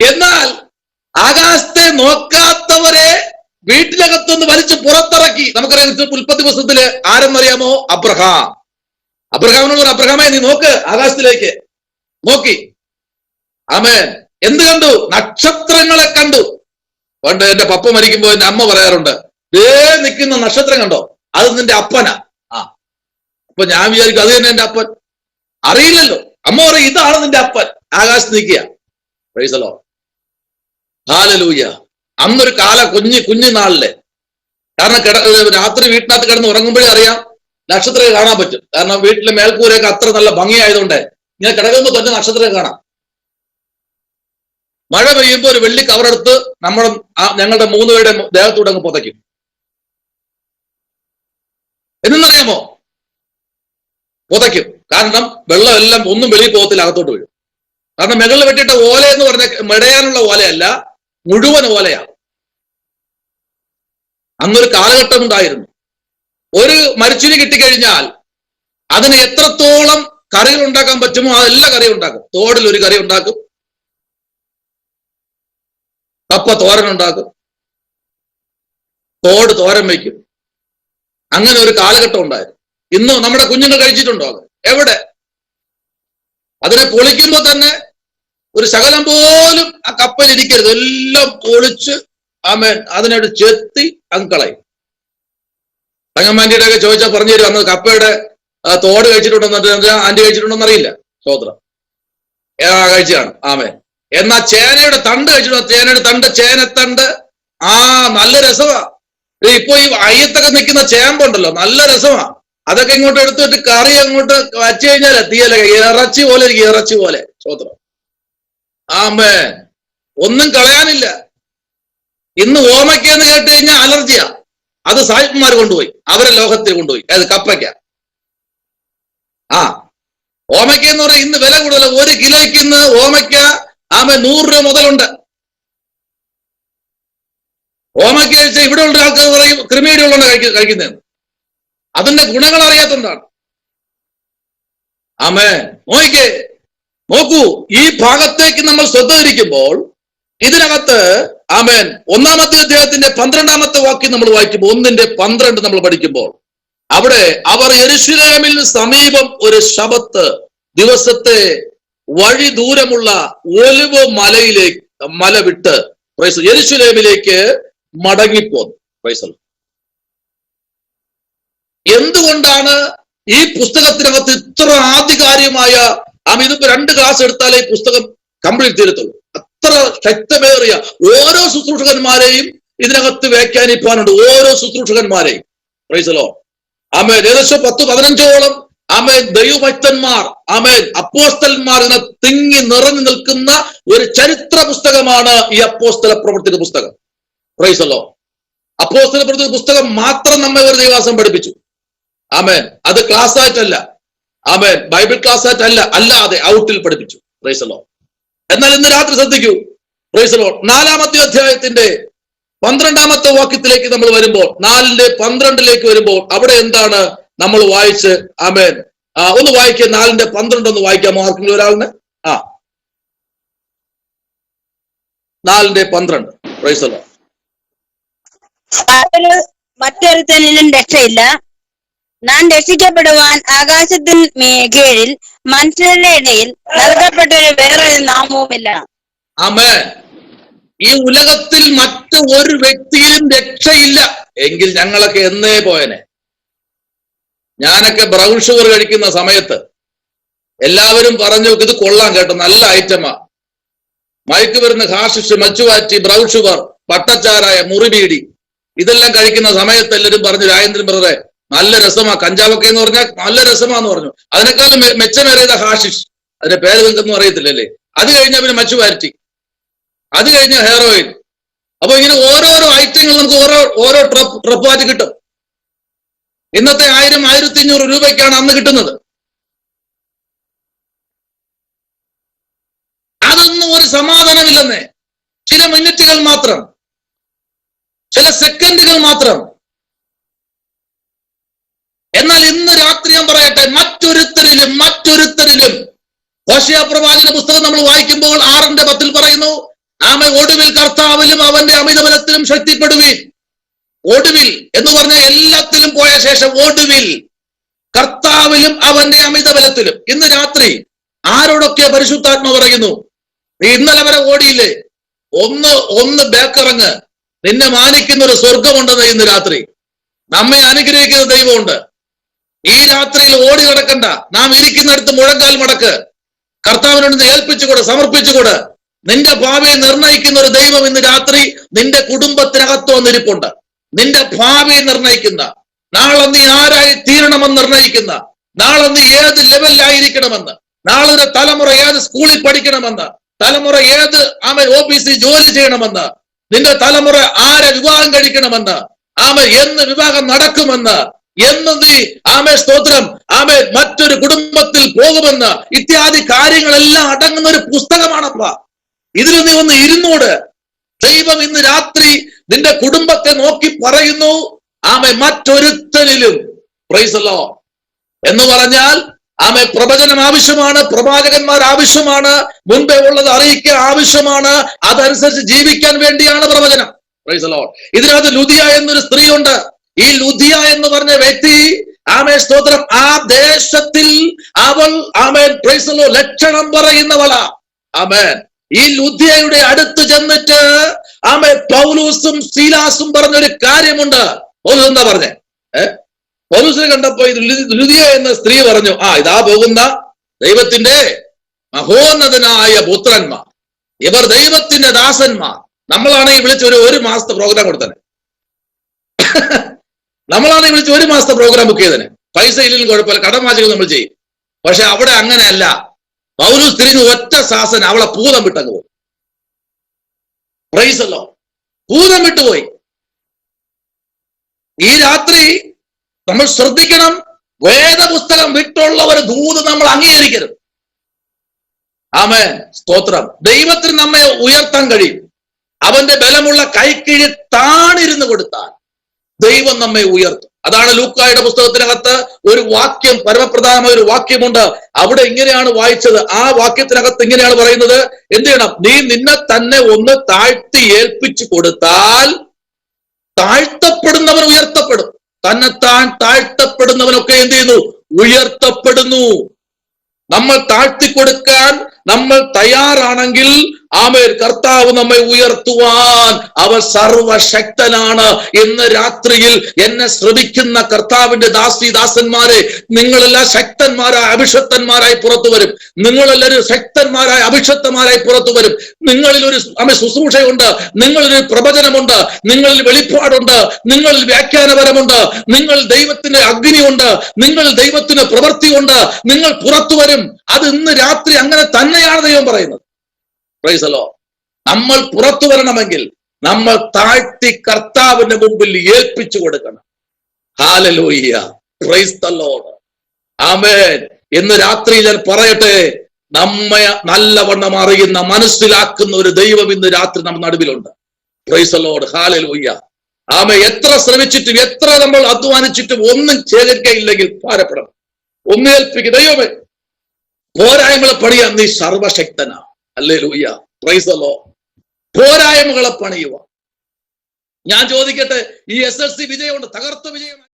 എന്നാൽ ആകാശത്തെ നോക്കാത്തവരെ വീട്ടിനകത്തുനിന്ന് വലിച്ചു പുറത്തിറക്കി. നമുക്കറിയാം, ഉൽപ്പത്തി പുസ്തകത്തില് ആരെന്നറിയാമോ? അബ്രഹാമിനോട് അബ്രഹാമേ, നീ നോക്ക്, ആകാശത്തിലേക്ക് നോക്കി. ആമേൻ. എന്ത് കണ്ടു? നക്ഷത്രങ്ങളെ കണ്ടു. പണ്ട് എന്റെ പപ്പ മരിക്കുമ്പോ എന്റെ അമ്മ പറയാറുണ്ട്, നിൽക്കുന്ന നക്ഷത്രം കണ്ടോ, അത് നിന്റെ അപ്പനാ. അപ്പൊ ഞാൻ വിചാരിക്കും അത് തന്നെ എന്റെ അപ്പൻ. അറിയില്ലല്ലോ. അമ്മ പറയും, ഇതാണ് നിന്റെ അപ്പൻ, ആകാശത്ത് നിൽക്കുക. Price the Lord. ഹല്ലേലൂയ. അന്നൊരു കുഞ്ഞുനാളിലെ, കാരണം രാത്രി വീട്ടിനകത്ത് കിടന്ന് ഉറങ്ങുമ്പോഴേ അറിയാം നക്ഷത്രം കാണാൻ പറ്റും. കാരണം വീട്ടിലെ മേൽക്കൂരയൊക്കെ അത്ര നല്ല ഭംഗിയായതുകൊണ്ട് ഇങ്ങനെ കിടക്കുമ്പോൾ തന്നെ നക്ഷത്രം കാണാം. മഴ പെയ്യുമ്പോൾ ഒരു വെള്ളി കവറെടുത്ത് ഞങ്ങളുടെ 3 പേരുടെ ദേഹത്തൂടെ അങ്ങ് പുതയ്ക്കും. എന്നറിയാമോ? പുതയ്ക്കും. കാരണം വെള്ളം എല്ലാം ഒന്നും വെളിയിൽ പോകത്തില്ല, അകത്തോട്ട് വീഴും. കാരണം മുകളിൽ വെട്ടിയിട്ട ഓല എന്ന് പറഞ്ഞ മെടയാനുള്ള ഓലയല്ല, മുഴുവൻ ഓലയാണ്. അന്നൊരു കാലഘട്ടം ഉണ്ടായിരുന്നു. ഒരു മരിച്ചിനി കിട്ടിക്കഴിഞ്ഞാൽ അതിന് എത്രത്തോളം കറികൾ ഉണ്ടാക്കാൻ പറ്റുമോ അതെല്ലാം കറി ഉണ്ടാക്കും. തോടിൽ ഒരു കറി ഉണ്ടാക്കും, കപ്പ തോരൻ ഉണ്ടാക്കും, തോട് തോരൻ വയ്ക്കും. അങ്ങനെ ഒരു കാലഘട്ടം ഉണ്ടായിരുന്നു. ഇന്ന് നമ്മുടെ കുഞ്ഞുങ്ങൾ കഴിച്ചിട്ടുണ്ടോ? എവിടെ? അതിനെ പൊളിക്കുമ്പോ തന്നെ ഒരു ശകലം പോലും ആ കപ്പൽ ഇരിക്കരുത്, എല്ലാം പൊളിച്ച് ആമേൻ അതിനോട് ചെത്തി കളയും. തങ്ങമ്മാൻറ്റിയുടെ ഒക്കെ ചോദിച്ചാൽ പറഞ്ഞു തരും, അന്ന് കപ്പയുടെ തോട് കഴിച്ചിട്ടുണ്ടെന്ന്. ആന്റി കഴിച്ചിട്ടുണ്ടെന്ന് അറിയില്ല. സ്തോത്രം. കഴിച്ചാണ്. ആമേൻ. എന്നാ ചേനയുടെ തണ്ട് കഴിച്ചിട്ടുണ്ടോ? ചേനയുടെ തണ്ട്, ചേനത്തണ്ട്. നല്ല രസമാ. ഇപ്പൊ ഈ അയ്യത്തൊക്കെ നിൽക്കുന്ന ചേമ്പുണ്ടല്ലോ, നല്ല രസമാ. അതൊക്കെ ഇങ്ങോട്ട് എടുത്തിട്ട് കറി അങ്ങോട്ട് വച്ചു കഴിഞ്ഞാൽ തീയല ഇറച്ചി പോലെ ഇരിക്കും, ഇറച്ചി പോലെ. സ്തോത്രം. ആമേൻ. ഒന്നും കളയാനില്ല. ഇന്ന് ഓമയ്ക്കെന്ന് കേട്ട് കഴിഞ്ഞാൽ അലർജിയാ. അത് സായിപ്പന്മാർ കൊണ്ടുപോയി, അവരെ ലോകത്തിൽ കൊണ്ടുപോയി. അത് കപ്പയ്ക്ക. ഓമയ്ക്ക എന്ന് പറഞ്ഞാൽ ഇന്ന് വില കൂടുതൽ. 1 കിലോയ്ക്ക് ഇന്ന് ഓമയ്ക്ക 100 രൂപ മുതലുണ്ട്. ഓമയ്ക്ക കഴിച്ചാൽ ഇവിടെ ഉള്ള ആൾക്കാർ പറയും ക്രിമിനീഡികളുണ്ട് കഴിക്കുന്നതെന്ന്. അതിന്റെ ഗുണങ്ങൾ അറിയാത്തതുകൊണ്ടാണ്. ആമേൻ. നോക്കൂ, ഈ ഭാഗത്തേക്ക് നമ്മൾ ശ്രദ്ധ തിരിക്കുമ്പോൾ ഇതിനകത്ത് ആമേൻ 1-ാമത്തെ അധ്യായത്തിന്റെ 12-ാമത്തെ വാക്യം നമ്മൾ വായിക്കുമ്പോൾ 1:12 നമ്മൾ പഠിക്കുമ്പോൾ അവിടെ അവർ യെരൂശലേമിന് സമീപം ഒരു ശബത്ത് ദിവസത്തെ വഴി ദൂരമുള്ള ഒലിവ് മല വിട്ട് യെരൂശലേമിലേക്ക് മടങ്ങിപ്പോന്നു. എന്തുകൊണ്ടാണ് ഈ പുസ്തകത്തിനകത്ത് ഇത്ര ആധികാരികമായ ഇതിപ്പോ 2 ക്ലാസ് എടുത്താലേ ഈ പുസ്തകം കംപ്ലീറ്റ് ചെയ്തിട്ടുള്ളൂ. അത്ര ശക്തമേറിയ ഓരോ ശുശ്രൂഷകന്മാരെയും ഇതിനകത്ത് വ്യാഖ്യാനിപ്പാനുണ്ട്. ഓരോ ശുശ്രൂഷകന്മാരെയും. Praise the Lord. ആമേൻ. ഏകദേശം 10-15ഓളം ദൈവഭക്തന്മാർ, അപ്പോസ്തലന്മാർ ഇങ്ങനെ തിങ്ങി നിറഞ്ഞു നിൽക്കുന്ന ഒരു ചരിത്ര പുസ്തകമാണ് ഈ അപ്പോസ്തല പ്രവൃത്തിയുടെ പുസ്തകം. Price the Lord. അപ്പോസ്തല പ്രവൃത്തിയുടെ പുസ്തകം മാത്രം നമ്മെ ഒരു ദൈവദാസൻ പഠിപ്പിച്ചു. ആമേൻ. അത് ക്ലാസ് ആയിട്ടല്ല, ആമേൻ, ബൈബിൾ ക്ലാസ് ആയിട്ടല്ല, അല്ലാതെ ഔട്ടിൽ പഠിപ്പിച്ചു. Price the Lord. എന്നാൽ ഇന്ന് രാത്രി ശ്രദ്ധിക്കൂ. Price the Lord. 4-ാമത്തെ അധ്യായത്തിന്റെ 12-ാമത്തെ വാക്യത്തിലേക്ക് നമ്മൾ വരുമ്പോൾ, 4:12 വരുമ്പോൾ അവിടെ എന്താണ് നമ്മൾ വായിച്ച്? ആമേൻ. ഒന്ന് വായിക്കുക. 4:12 ഒന്ന് വായിക്കാമോ ആർക്കെങ്കിലും ഒരാളിന്? 4:12. Price the Lord. മറ്റൊരുത്തനിലും രക്ഷയില്ല. നാം രക്ഷിക്കപ്പെടുവാൻ ആകാശത്തിന് കീഴിൽ മനുഷ്യരുടെ ഇടയിൽ നൽകപ്പെട്ടൊരു വേറൊരു നാമവുമില്ല. ആമേൻ. ഈ ഉലകത്തിൽ മറ്റ് ഒരു വ്യക്തിയിലും രക്ഷയില്ല. എങ്കിൽ ഞങ്ങളൊക്കെ എന്നേ പോയനെ. ഞാനൊക്കെ ബ്രൗൺ ഷുഗർ കഴിക്കുന്ന സമയത്ത് എല്ലാവരും പറഞ്ഞു ഇത് കൊള്ളാം കേട്ടോ, നല്ല ഐറ്റമാ. മയക്കുമരുന്ന്, ഹാഷിഷ്, മച്ചുവാറ്റി, ബ്രൗൺ ഷുഗർ, പട്ടച്ചാരായ, മുറിബീടി ഇതെല്ലാം കഴിക്കുന്ന സമയത്ത് എല്ലാവരും പറഞ്ഞു, രാജേന്ദ്രൻ ബ്രദറെ നല്ല രസമാ, കഞ്ചാവൊക്കെ എന്ന് പറഞ്ഞാൽ നല്ല രസമാന്ന് പറഞ്ഞു. അതിനേക്കാളും മെച്ചമേറിയത ഹാഷിഷ്, അതിന്റെ പേര് നിങ്ങൾക്കൊന്നും അറിയത്തില്ലല്ലേ. അത് കഴിഞ്ഞാൽ പിന്നെ മച്ചുവാറ്റി, അത് കഴിഞ്ഞ ഹെയറോയിൻ. അപ്പൊ ഇങ്ങനെ ഓരോരോ ഐറ്റങ്ങൾ നമുക്ക് ഓരോ ട്രപ്പാറ്റ് കിട്ടും. ഇന്നത്തെ 1000-1500 രൂപയ്ക്കാണ് അന്ന് കിട്ടുന്നത്. അതൊന്നും ഒരു സമാധാനമില്ലെന്നേ. ചില മിനിറ്റുകൾ മാത്രം, ചില സെക്കൻഡുകൾ മാത്രം. എന്നാൽ ഇന്ന് രാത്രി ഞാൻ പറയട്ടെ, മറ്റൊരുത്തരിലും ഹോശേയ പ്രവാചക പുസ്തകം നമ്മൾ വായിക്കുമ്പോൾ 6:10 പറയുന്നു, ആമേ ഒടുവിൽ കർത്താവിലും അവന്റെ അമിതബലത്തിലും ശക്തിപ്പെടുവീൻ. ഒടുവിൽ എന്ന് പറഞ്ഞ എല്ലാത്തിലും പോയ ശേഷം ഒടുവിൽ കർത്താവിലും അവന്റെ അമിതബലത്തിലും. ഇന്ന് രാത്രി ആരോടൊക്കെ പരിശുദ്ധാത്മ പറയുന്നു, നീ ഇന്നലെ വരെ ഓടിയില്ലേ, ഒന്ന് ബേക്കിറങ്ങ്, നിന്നെ മാനിക്കുന്ന ഒരു സ്വർഗമുണ്ടെന്ന്. ഇന്ന് രാത്രി നമ്മെ അനുഗ്രഹിക്കുന്ന ദൈവമുണ്ട്. ഈ രാത്രിയിൽ ഓടി നടക്കണ്ട, നാം ഇരിക്കുന്നിടത്ത് മുഴങ്കാൽ മടക്ക്, കർത്താവിനോട് ഏൽപ്പിച്ചുകൂടെ, സമർപ്പിച്ചുകൂടെ. നിന്റെ ഭാവിയെ നിർണയിക്കുന്ന ഒരു ദൈവം ഇന്ന് രാത്രി നിന്റെ കുടുംബത്തിനകത്ത് വന്നിരിപ്പുണ്ട്. നിന്റെ ഭാവിയെ നിർണയിക്കുന്ന, നാളെ നീ ആരായി തീരണമെന്ന് നിർണയിക്കുന്ന, നാളെ നീ ഏത് ലെവലിലായിരിക്കണമെന്ന്, നാളെ ഒരു തലമുറ ഏത് സ്കൂളിൽ പഠിക്കണമെന്ന്, തലമുറ ഏത് ഓഫീസിൽ ജോലി ചെയ്യണമെന്ന്, നിന്റെ തലമുറ ആരെ വിവാഹം കഴിക്കണമെന്ന്, എന്ന് വിവാഹം നടക്കുമെന്ന്, എന്ന് നീ സ്തോത്രം മറ്റൊരു കുടുംബത്തിൽ പോകുമെന്ന്, ഇത്യാദി കാര്യങ്ങളെല്ലാം അടങ്ങുന്ന ഒരു പുസ്തകമാണപ്പ. ഇതിൽ നീ ഒന്ന് ഇരുന്നോട്. ദൈവം ഇന്ന് രാത്രി നിന്റെ കുടുംബത്തെ നോക്കി പറയുന്നു, മറ്റൊരുത്തരിലും പ്രൈസ് ദി ലോർഡ് എന്ന് പറഞ്ഞാൽ പ്രവചനം ആവശ്യമാണ്, പ്രവാചകന്മാർ ആവശ്യമാണ്, മുൻപേ ഉള്ളത് അറിയിക്കാൻ ആവശ്യമാണ്, അതനുസരിച്ച് ജീവിക്കാൻ വേണ്ടിയാണ് പ്രവചനം. Price the Lord. ഇതിനകത്ത് ലുദിയ എന്നൊരു സ്ത്രീയുണ്ട്. ഈ ലുദിയ എന്ന് പറഞ്ഞ വ്യക്തി സ്തോത്രം ആ ദേശത്തിൽ അവൾ പ്രൈസ് ദി ലോർഡ് ലക്ഷണം പറയുന്നവളാ. ഈ ലുദിയയുടെ അടുത്ത് ചെന്നിട്ട് പൗലൂസും സീലാസും പറഞ്ഞൊരു കാര്യമുണ്ട്. പൗലൂസ് എന്താ പറഞ്ഞേ? പൗലൂസിനെ കണ്ടപ്പോ ഇത് ലുദിയ എന്ന സ്ത്രീ പറഞ്ഞു, ഇതാ പോകുന്ന ദൈവത്തിന്റെ മഹോന്നതനായ പുത്രന്മാർ, ഇവർ ദൈവത്തിന്റെ ദാസന്മാർ. നമ്മളാണെങ്കിൽ വിളിച്ച് ഒരു മാസത്തെ പ്രോഗ്രാം കൊടുത്തന്നെ. നമ്മളാണെങ്കിൽ വിളിച്ച് 1 മാസത്തെ പ്രോഗ്രാം ബുക്ക് ചെയ്തന്നെ. പൈസ ഇല്ലെങ്കിൽ കുഴപ്പമില്ല, കടമാചകൾ നമ്മൾ ചെയ്യും. പക്ഷെ അവിടെ അങ്ങനെയല്ല. പൗലൂസ് തിരിഞ്ഞ് ഒറ്റ ശാസന അവളെ ഭൂതം വിട്ടങ്ങ് പോയി. Price the Lord. ഭൂതം വിട്ടുപോയി. ഈ രാത്രി നമ്മൾ ശ്രദ്ധിക്കണം, വേദപുസ്തകം വിട്ടുള്ള ഒരു ദൂത് നമ്മൾ അംഗീകരിക്കരുത്. സ്തോത്രം. ദൈവത്തിന് നമ്മെ ഉയർത്താൻ കഴിയും. അവന്റെ ബലമുള്ള കൈക്കീഴ് താണിരുന്ന് കൊടുത്താൽ ദൈവം നമ്മെ ഉയർത്തും. അതാണ് ലൂക്കായുടെ പുസ്തകത്തിനകത്ത് ഒരു വാക്യം, പരമപ്രധാനമായ ഒരു വാക്യമുണ്ട്. അവിടെ ഇങ്ങനെയാണ് വായിച്ചത്. ആ വാക്യത്തിനകത്ത് ഇങ്ങനെയാണ് പറയുന്നത്, എന്ത് ചെയ്യണം? നീ നിന്നെ തന്നെ ഒന്ന് താഴ്ത്തി ഏൽപ്പിച്ചു കൊടുത്താൽ താഴ്ത്തപ്പെടുന്നവൻ ഉയർത്തപ്പെടും. തന്നെത്താൻ താഴ്ത്തപ്പെടുന്നവനൊക്കെ എന്ത് ചെയ്യുന്നു? ഉയർത്തപ്പെടുന്നു. നമ്മൾ താഴ്ത്തിക്കൊടുക്കാൻ നമ്മൾ തയ്യാറാണെങ്കിൽ കർത്താവ് നമ്മെ ഉയർത്തുവാൻ അവർ സർവശക്തനാണ്. ഇന്ന് രാത്രിയിൽ എന്നെ ശ്രമിക്കുന്ന കർത്താവിന്റെ ദാസന്മാരെ, നിങ്ങളെല്ലാം ശക്തന്മാരായ അഭിഷക്തന്മാരായി പുറത്തു വരും. നിങ്ങളെല്ലാവരും ശക്തന്മാരായ അഭിഷക്തന്മാരായി പുറത്തു വരും. നിങ്ങളിൽ ഒരു ശുശ്രൂഷയുണ്ട്, നിങ്ങളിലൊരു പ്രവചനമുണ്ട്, നിങ്ങളിൽ വെളിപ്പാടുണ്ട്, നിങ്ങളിൽ വ്യാഖ്യാനപരമുണ്ട്, നിങ്ങൾ ദൈവത്തിന് അഗ്നിയുണ്ട്, നിങ്ങൾ ദൈവത്തിന് പ്രവൃത്തിയുണ്ട്. നിങ്ങൾ പുറത്തു വരും. അത് ഇന്ന് രാത്രി അങ്ങനെ തന്നെയാണ് ദൈവം പറയുന്നത്. Praise the Lord. നമ്മൾ പുറത്തു വരണമെങ്കിൽ നമ്മൾ താഴ്ത്തി കർത്താവിന്റെ മുമ്പിൽ ഏൽപ്പിച്ചു കൊടുക്കണം. ഹല്ലേലൂയ. Praise the Lord. ആമേൻ. ഇന്ന് രാത്രി ഞാൻ പറയട്ടെ, നമ്മെ നല്ലവണ്ണം അറിയുന്ന, മനസ്സിലാക്കുന്ന ഒരു ദൈവം ഇന്ന് രാത്രി നമ്മുടെ നടുവിലുണ്ട്. Praise the Lord. ഹല്ലേലൂയ. എത്ര ശ്രമിച്ചിട്ടും എത്ര നമ്മൾ അധ്വാനിച്ചിട്ടും ഒന്നും ശേഖരിക്കയില്ലെങ്കിൽ ഭാരപ്പെടണം. ഒന്ന് ഏൽപ്പിക്കുക. ദൈവമേ, പോരായ്മകളെ പണിയാൻ നീ സർവശക്തനാ. ഹല്ലേലൂയ. Praise the Lord. പോരായ്മകളെ പണിയുക. ഞാൻ ചോദിക്കട്ടെ, ഈ SSLC വിജയമുണ്ട്, തകർത്ത വിജയം.